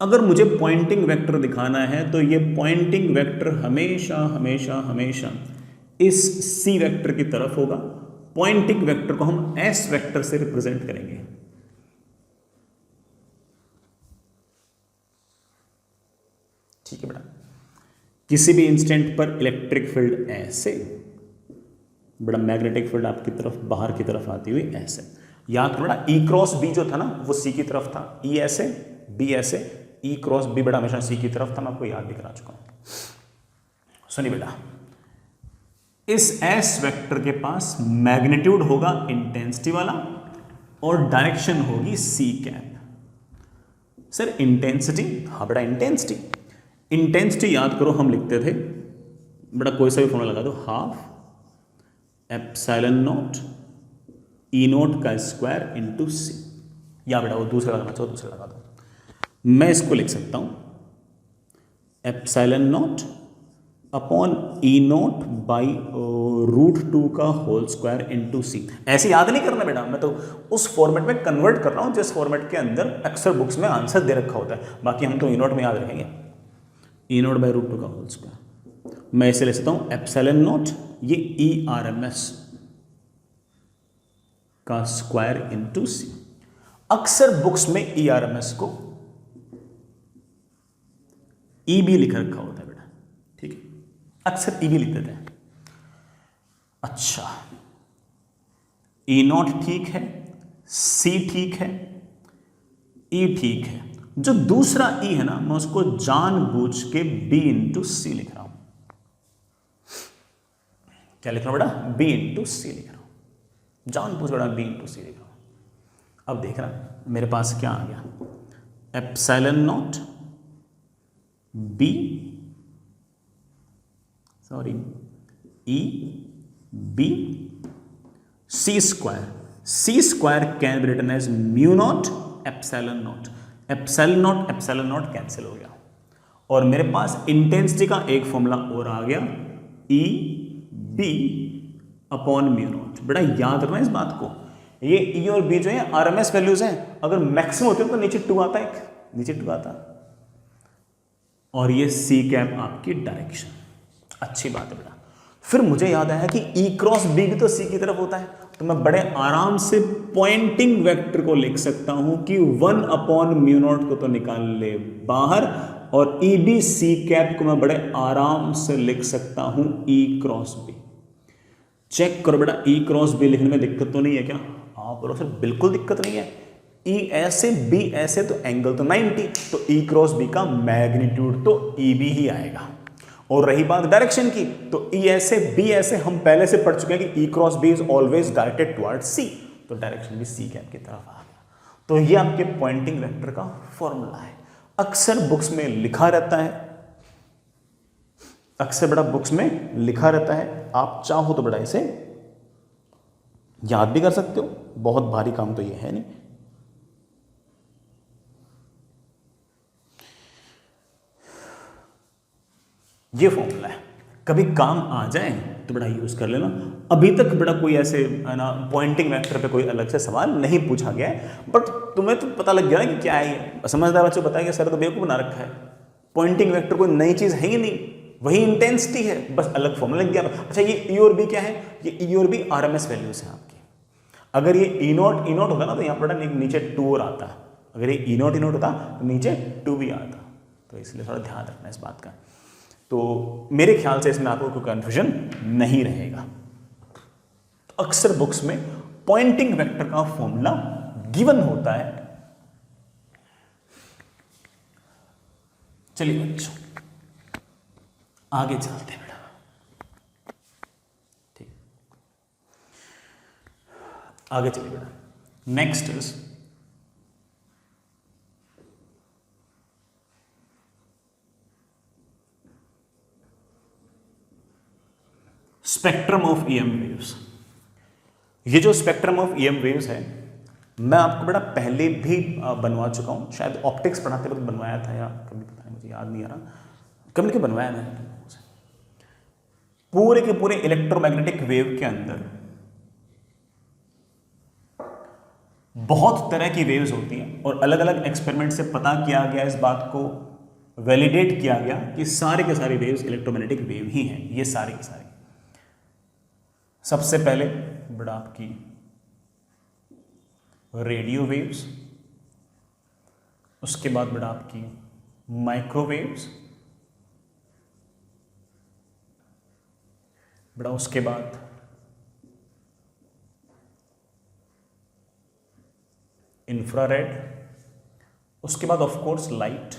अगर मुझे पॉइंटिंग वेक्टर दिखाना है तो ये पॉइंटिंग वेक्टर हमेशा हमेशा हमेशा इस सी वेक्टर की तरफ होगा। पॉइंटिंग वेक्टर को हम एस वेक्टर से रिप्रेजेंट करेंगे। ठीक है बेटा, किसी भी इंस्टेंट पर इलेक्ट्रिक फील्ड ऐसे, बड़ा मैग्नेटिक फील्ड आपकी तरफ बाहर की तरफ आती हुई ऐसे। याद करो बेटा, ई क्रॉस बी जो था ना वो सी की तरफ था, ई ऐसे बी ऐसे, ई क्रॉस बी बेटा हमेशा सी की तरफ था। मैं आपको याद भी करा चुका हूं। सुनिए बेटा, इस एस वेक्टर के पास मैग्नीट्यूड होगा इंटेंसिटी वाला और डायरेक्शन होगी सी कैप। सर इंटेंसिटी, हाँ बेटा इंटेंसिटी। इंटेंसिटी याद करो हम लिखते थे बेटा, कोई सा भी फॉर्मूला लगा दो, half epsilon not E not का स्क्वायर इनटू सी। या बेटा वो दूसरा लगाना चाहो दूसरा लगा दो। मैं इसको लिख सकता हूं epsilon not upon E not by √2 का होल स्क्वायर इनटू सी। ऐसे याद नहीं करना बेटा, मैं तो उस फॉर्मेट में कन्वर्ट कर रहा हूं जिस फॉर्मेट के अंदर अक्सर बुक्स में आंसर दे रखा होता है। बाकी हम तो ई नॉट में याद रखेंगे, ई नॉट बाई √2 का होल स्क्वायर। मैं इसे ले सकता हूं एप्सिलॉन नॉट, ये ई आर एम एस का स्क्वायर इनटू सी। अक्सर बुक्स में ई आर एम एस को ई बी लिख रखा होता है बेटा, ठीक है, अक्सर ई बी लिख देते हैं। अच्छा, ई नॉट ठीक है, सी ठीक है, ई ठीक है। जो दूसरा ई है ना मैं उसको जानबूझ के बी इंटू सी लिख रहा हूं। क्या लिख रहा हूं बेटा? बी इंटू सी लिख रहा हूं, जानबूझ बेटा बी इंटू सी लिख रहा हूं। अब देख रहा मेरे पास क्या आ गया, epsilon not B sorry E B C square. C square can be written as mu not epsilon not. Epsilon not cancel हो गया और मेरे पास इंटेंसिटी का एक फॉर्मूला और आ गया, E B upon mu not. बेटा याद रखना इस बात को, ये ई और बी जो है आरएमएस वैल्यूज हैं। अगर मैक्सिमम होते तो नीचे 2 आता है, नीचे 2 आता, और ये सी कैप आपकी डायरेक्शन। अच्छी बात है बेटा। फिर मुझे याद आया कि ई क्रॉस बी भी तो सी की तरफ होता है, तो मैं बड़े आराम से पॉइंटिंग वेक्टर को लिख सकता हूं कि 1 अपॉन म्यू नॉट को तो निकाल ले बाहर, और ई बी सी कैप को मैं बड़े आराम से लिख सकता हूं ई क्रॉस बी। चेक करो बेटा, ई क्रॉस बी लिखने में दिक्कत तो नहीं है क्या? हाँ बोलो सर बिल्कुल दिक्कत नहीं है। ई ऐसे बी ऐसे तो एंगल तो 90, तो ई क्रॉस बी का मैग्नीट्यूड तो ई बी ही आएगा। और रही बात डायरेक्शन की, तो ई ऐसे बी ऐसे हम पहले से पढ़ चुके हैं कि E cross B is always directed towards c, तो डायरेक्शन भी सी कैप की तरफ आ गया। तो ये आपके पॉइंटिंग वेक्टर का फॉर्मूला है, अक्सर बुक्स में लिखा रहता है, अक्सर बड़ा बुक्स में लिखा रहता है, आप चाहो तो बड़ा इसे याद भी कर सकते हो, बहुत भारी काम तो ये है नहीं। ये फॉर्मूला है, कभी काम आ जाए तो बड़ा यूज कर लेना। अभी तक बड़ा कोई ऐसे है ना पॉइंटिंग वेक्टर पे कोई अलग से सवाल नहीं पूछा गया है, बट तुम्हें तो पता लग गया ना कि क्या है ये। समझदार बच्चों को बताया सर तो बेवकूफ बना रखा है, पॉइंटिंग वेक्टर कोई नई चीज है ही नहीं, वही इंटेंसिटी है, बस अलग फॉर्मूला लग गया। अच्छा ये ई और बी क्या है, ये ई और बी आरएमएस वैल्यूज है आपकी। अगर ये ई नॉट होता ना तो यहाँ पर नीचे 2 और आता, अगर ये ई नॉट होता तो नीचे 2 भी आता, तो इसलिए थोड़ा ध्यान रखना इस बात का। तो मेरे ख्याल से इसमें आपको कोई कंफ्यूजन नहीं रहेगा। तो अक्सर बुक्स में पॉइंटिंग वेक्टर का फॉर्मूला गिवन होता है। चलिए बच्चों आगे चलते हैं बेटा, ठीक, आगे चलिए बेटा। Next is spectrum of EM waves. ये जो स्पेक्ट्रम ऑफ ईएम वेव्स है मैं आपको बड़ा पहले भी बनवा चुका हूं, शायद ऑप्टिक्स पढ़ाते वक्त बनवाया था या कभी, पता नहीं मुझे याद नहीं आ रहा, कभी बनवाया मैंने। पूरे के पूरे इलेक्ट्रोमैग्नेटिक वेव के अंदर बहुत तरह की वेव्स होती हैं और अलग अलग एक्सपेरिमेंट से पता किया गया, इस बात को वैलिडेट किया गया कि सारे के सारे वेव्स इलेक्ट्रोमैग्नेटिक वेव ही हैं, ये सारे के सारे। सबसे पहले बड़ा आपकी रेडियो वेव्स, उसके बाद बड़ा आपकी माइक्रोवेव्स, बड़ा उसके बाद इंफ्रारेड, उसके बाद ऑफ कोर्स लाइट,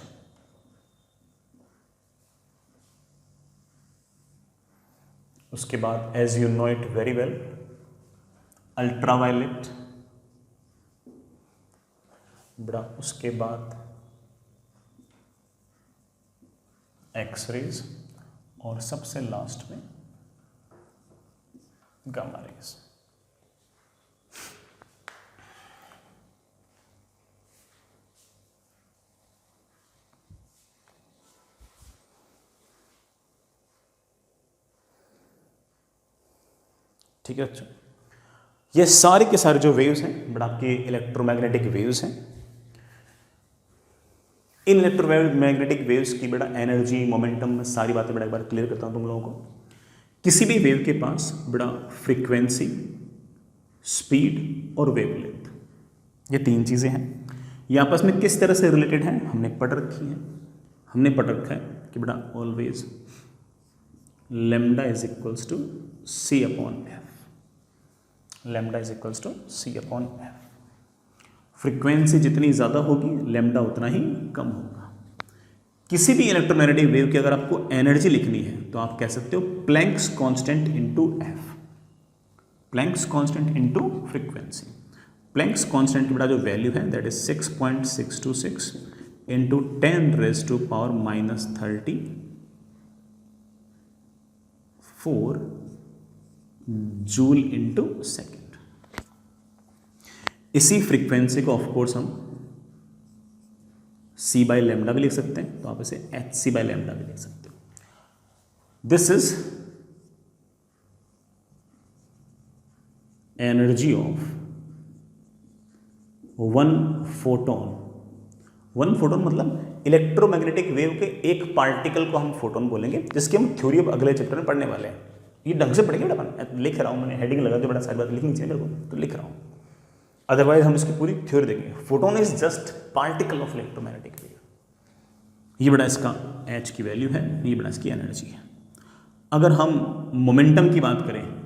उसके बाद as you know it very well ultraviolet, बड़ा उसके बाद एक्सरेज और सबसे लास्ट में गामा रेज। ठीक है बच्चों, ये सारे के सारे जो वेव्स हैं बड़ा आपके इलेक्ट्रोमैग्नेटिक वेव्स हैं। इन इलेक्ट्रोमैग्नेटिक वेव्स की बड़ा एनर्जी, मोमेंटम, सारी बातें बड़ा एक बार क्लियर करता हूं तुम लोगों को। किसी भी वेव के पास बड़ा फ्रीक्वेंसी, स्पीड और वेवलेंथ, ये 3 चीजें हैं। ये आपस में किस तरह से रिलेटेड हैं हमने पढ़ रखी है। हमने पढ़ रखा है कि बड़ा always lambda is equals to C upon F, lambda is equals to C upon F. Frequency जितनी ज़्यादा होगी लैम्डा उतना ही कम होगा। किसी भी इलेक्ट्रोमैग्नेटिक वेव की अगर आपको एनर्जी लिखनी है तो आप कह सकते हो Planck's constant into F, Planck's constant into frequency. Planck's constant की बड़ा जो वैल्यू है that is 6.626 into 10⁻34 joule into second. इसी फ्रीक्वेंसी को ऑफकोर्स हम c बाई लैम्डा भी लिख सकते हैं, तो आप इसे hc बाई लैम्डा भी लिख सकते हो। This is energy of 1 photon. 1 photon मतलब इलेक्ट्रोमैग्नेटिक वेव के एक पार्टिकल को हम फोटोन बोलेंगे, जिसकी हम थ्योरी अब अगले चैप्टर में पढ़ने वाले हैं। ये ढंग से पढ़ेंगे बेटा, अपन लिख रहा हूं, मैंने हेडिंग लगा के बड़ा सारी बात लिखनी चाहिए मेरे को, तो लिख रहा हूं, अदरवाइज हम इसकी पूरी थ्योरी देखेंगे। Photon is just particle of electromagnetic wave. ये बड़ा इसका h की वैल्यू है, ये बड़ा इसकी एनर्जी है। अगर हम मोमेंटम की बात करें,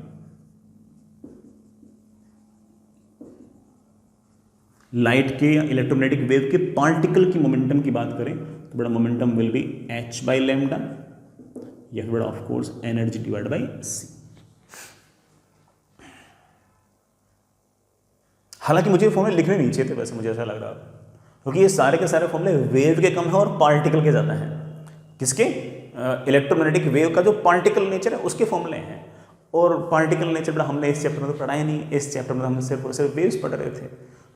लाइट के या इलेक्ट्रोमैग्नेटिक वेव के पार्टिकल की मोमेंटम की बात करें तो बड़ा momentum will be h by lambda, यह बेटा of course energy divide by c. हालांकि मुझे फॉर्मूले लिखने नहीं चाहिए थे वैसे, मुझे ऐसा लग रहा है, क्योंकि ये सारे के सारे फॉर्मूले वेव के कम है और पार्टिकल के ज़्यादा हैं। किसके? इलेक्ट्रोमैग्नेटिक वेव का जो पार्टिकल नेचर है उसके फॉर्मूले हैं, और पार्टिकल नेचर बड़ा हमने इस चैप्टर में तो पढ़ा ही नहीं, इस चैप्टर में हम सिर्फ वेव्स पढ़ रहे थे।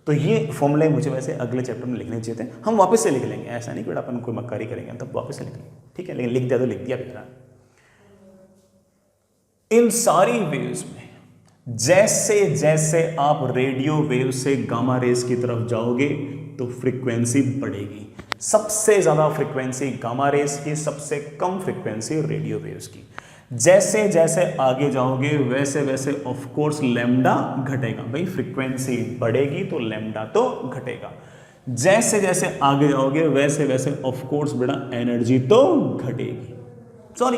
तो ये फॉर्मूले मुझे वैसे अगले चैप्टर में लिखने चाहिए थे, हम वापस से लिख लेंगे, ऐसा नहीं कि बड़ा अपन कोई मक्कारी करेंगे तब वापस से लिख लेंगे, ठीक है, लेकिन लिख दिया तो लिख दिया बेटा। इन सारी वेव्स में जैसे जैसे आप रेडियो वेव से गामा रेज की तरफ जाओगे तो फ्रीक्वेंसी बढ़ेगी। सबसे ज्यादा फ्रीक्वेंसी गामा रेज की, सबसे कम फ्रीक्वेंसी रेडियो वेव्स की। जैसे जैसे आगे जाओगे वैसे वैसे ऑफ कोर्स लैम्डा घटेगा। भाई फ्रीक्वेंसी बढ़ेगी तो लैम्डा तो घटेगा। जैसे जैसे आगे जाओगे वैसे वैसे ऑफ कोर्स बेटा एनर्जी तो घटेगी, सॉरी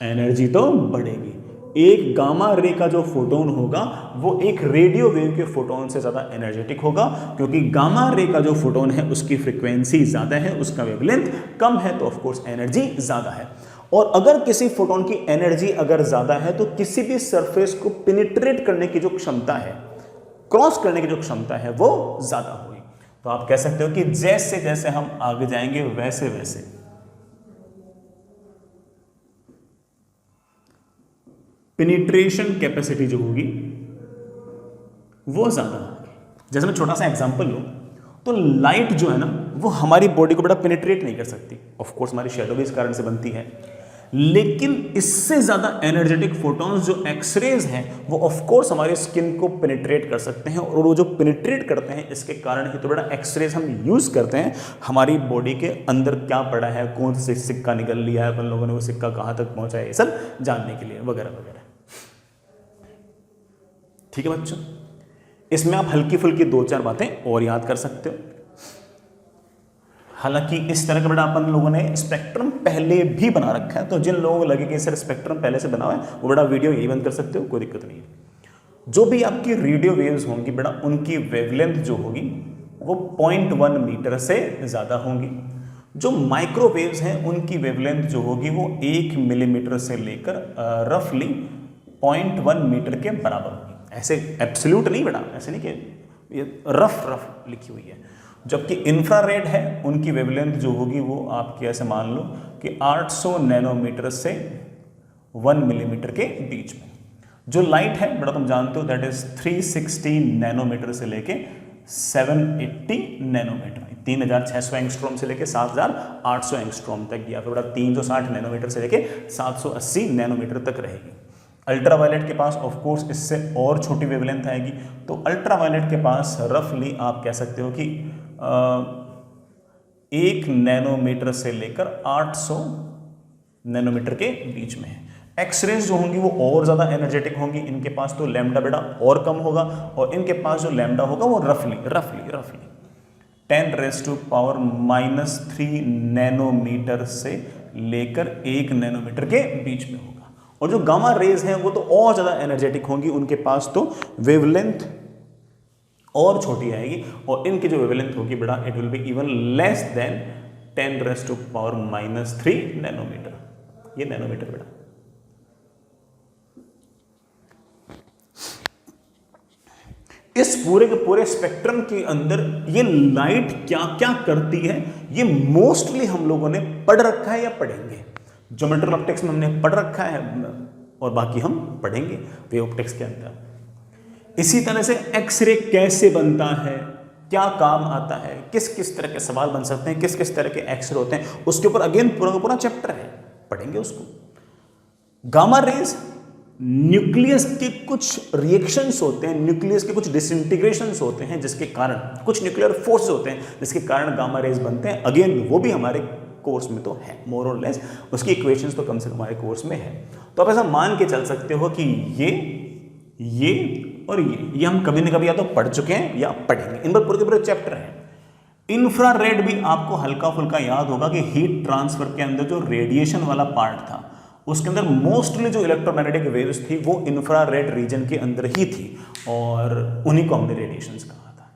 एनर्जी तो बढ़ेगी। एक गामा रे का जो फोटोन होगा वो एक रेडियो वेव के फोटोन से ज्यादा एनर्जेटिक होगा, क्योंकि गामा रे का जो फोटोन है उसकी फ्रीक्वेंसी ज्यादा है, उसका वेवलेंथ कम है, तो ऑफ कोर्स एनर्जी ज्यादा है। और अगर किसी फोटोन की एनर्जी अगर ज्यादा है तो किसी भी सरफेस को पेनिट्रेट करने की जो क्षमता है, क्रॉस करने की जो क्षमता है वो ज्यादा होगी। तो आप कह सकते हो कि जैसे जैसे हम आगे जाएंगे वैसे वैसे पेनिट्रेशन कैपेसिटी जो होगी वो ज्यादा होगी। जैसे मैं छोटा सा एग्जांपल लूं तो लाइट जो है ना वो हमारी बॉडी को बड़ा पेनिट्रेट नहीं कर सकती, ऑफ कोर्स हमारी शैडो भी इस कारण से बनती है, लेकिन इससे ज्यादा एनर्जेटिक फोटॉन्स जो एक्सरेज हैं वो ऑफ कोर्स हमारे स्किन को पेनिट्रेट कर सकते हैं, और वो जो पेनिट्रेट करते हैं इसके कारण ही तो बड़ा एक्सरेज हम यूज करते हैं हमारी बॉडी के अंदर क्या पड़ा है, कौन से सिक्का निकल लिया है अपन लोगों ने, वो सिक्का कहां तक पहुंचा है, ये सब जानने के लिए वगैरह वगैरह। ठीक है बच्चों, इसमें आप हल्की फुल्की 2-4 बातें और याद कर सकते हो। हालांकि इस तरह का बेटा अपन लोगों ने स्पेक्ट्रम पहले भी बना रखा है, तो जिन लोगों को लगे कि सर स्पेक्ट्रम पहले से बना हुआ है वो बड़ा वीडियो यही बंद कर सकते हो, कोई दिक्कत नहीं है। जो भी आपकी रेडियो वेव्स होंगी बेटा उनकी वेवलेंथ जो होगी वो 0.1 मीटर से ज़्यादा होंगी। जो माइक्रोवेव्स हैं उनकी वेवलेंथ जो होगी वो 1 मिलीमीटर से लेकर रफली 0.1 मीटर के बराबर होगी। ऐसे एब्सोल्यूट नहीं बेटा, ऐसे नहीं कि ये रफ लिखी हुई है। जबकि इंफ्रारेड है उनकी वेवलेंथ जो होगी वो आपकी ऐसे मान लो कि 800 नैनोमीटर से 1 मिलीमीटर के बीच में। जो लाइट है बेटा तुम जानते हो दैट इज 360 नैनोमीटर से लेके 780 नैनोमीटर, 3600 एंगस्ट्रॉम से लेके 7800 एंगस्ट्रॉम तक, या फिर बेटा 360 नैनोमीटर से लेके 780 नैनोमीटर तक रहेगी। अल्ट्रावायलेट के पास ऑफ कोर्स इससे और छोटी वेवलेंथ आएगी, तो अल्ट्रावायलेट के पास रफली आप कह सकते हो कि 1 नैनोमीटर से लेकर 800 नैनोमीटर के बीच में है। एक्सरेज जो होंगी वो और ज़्यादा एनर्जेटिक होंगी, इनके पास तो लैम्डा बेटा और कम होगा, और इनके पास जो लैम्डा होगा वो रफली 10⁻⁻³ नैनोमीटर से लेकर 1 नैनोमीटर के बीच में होगा। और जो गामा रेज हैं वो तो और ज़्यादा एनर्जेटिक होंगी, उनके पास तो वेवलेंथ और छोटी आएगी, और इनकी जो वेवलेंथ होगी बेटा it will be even less than 10⁻³ nanometre. ये नैनोमीटर बेटा। इस पूरे के पूरे स्पेक्ट्रम के अंदर ये लाइट क्या क्या करती है ये मोस्टली हम लोगों ने पढ़ रखा है या पढ़ेंगे। ज्योमेट्रिकल ऑप्टिक्स में हमने पढ़ रखा है और बाकी हम पढ़ेंगे वेव ऑप्टिक्स के अंदर। इसी तरह से एक्सरे कैसे बनता है, क्या काम आता है, किस किस तरह के सवाल बन सकते हैं, किस किस तरह के एक्सरे होते हैं, उसके ऊपर अगेन पूरा का पूरा चैप्टर है, पढ़ेंगे उसको। गामा रेज न्यूक्लियस के कुछ रिएक्शंस होते हैं, न्यूक्लियस के कुछ डिसइंटीग्रेशंस होते हैं, जिसके कारण कुछ न्यूक्लियर फोर्स होते हैं जिसके कारण गामा रेज बनते हैं। अगेन वो भी हमारे कोर्स में तो है मोर और लेस, उसकी इक्वेशंस तो कम से कम हमारे कोर्स में है। तो आप ऐसा मान के चल सकते हो कि ये और ये हम कभी न कभी या तो पढ़ चुके हैं या पढ़ेंगे, इन पर पूरे के पूरे चैप्टर हैं। इंफ्रारेड भी आपको हल्का फुल्का याद होगा कि हीट ट्रांसफर के अंदर जो रेडिएशन वाला पार्ट था उसके अंदर मोस्टली जो इलेक्ट्रोमैग्नेटिक वेव्स थी वो इंफ्रारेड रीजन के अंदर ही थी, और उन्हीं को हमने रेडिएशंस कहा था।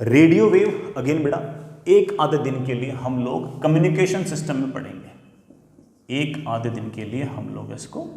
रेडियो वेव अगेन बेटा एक आधे दिन के लिए हम लोग कम्युनिकेशन सिस्टम में पढ़ेंगे, एक आधे दिन के लिए हम लोग इसको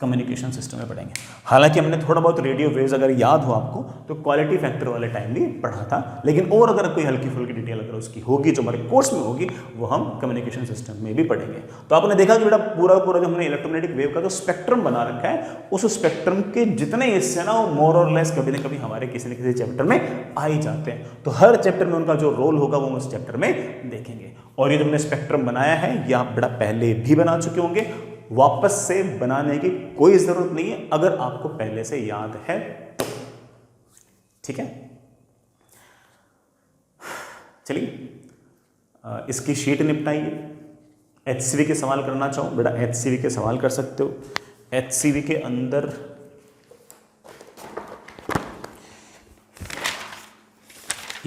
कम्युनिकेशन सिस्टम में पढ़ेंगे। हालांकि हमने थोड़ा बहुत रेडियो वेव्स अगर याद हो आपको तो क्वालिटी फैक्टर वाले टाइम भी पढ़ा था, लेकिन और अगर कोई हल्की फुल्की डिटेल अगर उसकी होगी जो हमारे कोर्स में होगी वो हम कम्युनिकेशन सिस्टम में भी पढ़ेंगे। तो आपने देखा कि बेटा पूरा जो हमने इलेक्ट्रोमैग्नेटिक वेव का जो स्पेक्ट्रम बना रखा है उस स्पेक्ट्रम के जितने हिस्से ना वो मोर और लेस कभी ना कभी हमारे किसी न किसी चैप्टर में आ ही जाते हैं। तो हर चैप्टर में उनका जो रोल होगा वो हम उस चैप्टर में देखेंगे। और ये जो हमने स्पेक्ट्रम बनाया है ये आप बेटा पहले भी बना चुके होंगे, वापस से बनाने की कोई जरूरत नहीं है अगर आपको पहले से याद है तो। ठीक है, चलिए इसकी शीट निपटाइए। एचसीवी के सवाल करना चाहूं बेटा, एचसीवी के सवाल कर सकते हो। एचसीवी के अंदर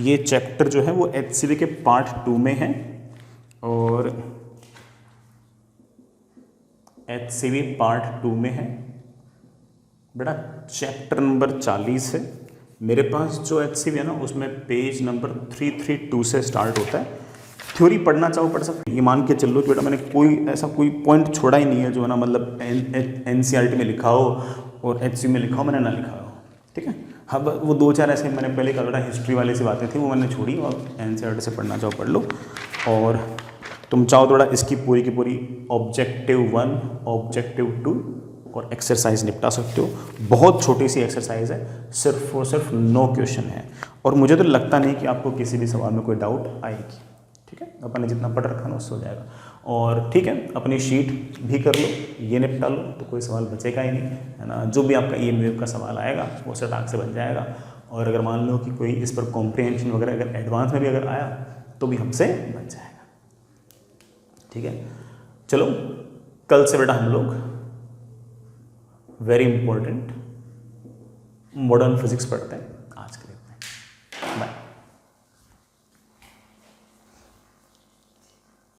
ये चैप्टर जो है वो एचसीवी के पार्ट 2 में है और एचसीवी पार्ट 2 में है बेटा। चैप्टर नंबर 40 है मेरे पास जो एचसीवी है ना उसमें पेज नंबर 332 से स्टार्ट होता है। थ्योरी पढ़ना चाहो पढ़ सकते। ये मान के चलो कि बेटा मैंने कोई पॉइंट छोड़ा ही नहीं है जो है ना मतलब एनसीईआरटी में लिखा हो और एचसीवी में लिखा हो मैंने ना लिखा हो। ठीक है, हाँ वो 2-4 ऐसे मैंने पहले कहा बेटा हिस्ट्री वाले से बातें थी वो मैंने छोड़ी और एनसीईआरटी से पढ़ना चाहो पढ़ लो। और तुम चाहो थोड़ा इसकी पूरी की पूरी ऑब्जेक्टिव 1, ऑब्जेक्टिव 2 और एक्सरसाइज निपटा सकते हो। बहुत छोटी सी एक्सरसाइज है, सिर्फ और सिर्फ 9 क्वेश्चन है और मुझे तो लगता नहीं कि आपको किसी भी सवाल में कोई डाउट आएगी। ठीक है, अपन ने जितना पढ़ रखा ना उससे हो जाएगा। और ठीक है, अपनी शीट भी कर लो, ये निपटा लो तो कोई सवाल बचेगा ही नहीं, है ना। जो भी आपका ईएम वेव का सवाल आएगा वो सटाक से बन जाएगा। और अगर मान लो कि कोई इस पर कॉम्प्रिहेंशन वगैरह अगर एडवांस में भी अगर आया तो भी हमसे बन जाएगा। ठीक है, चलो कल से बेटा हम लोग वेरी इंपॉर्टेंट मॉडर्न फिजिक्स पढ़ते हैं।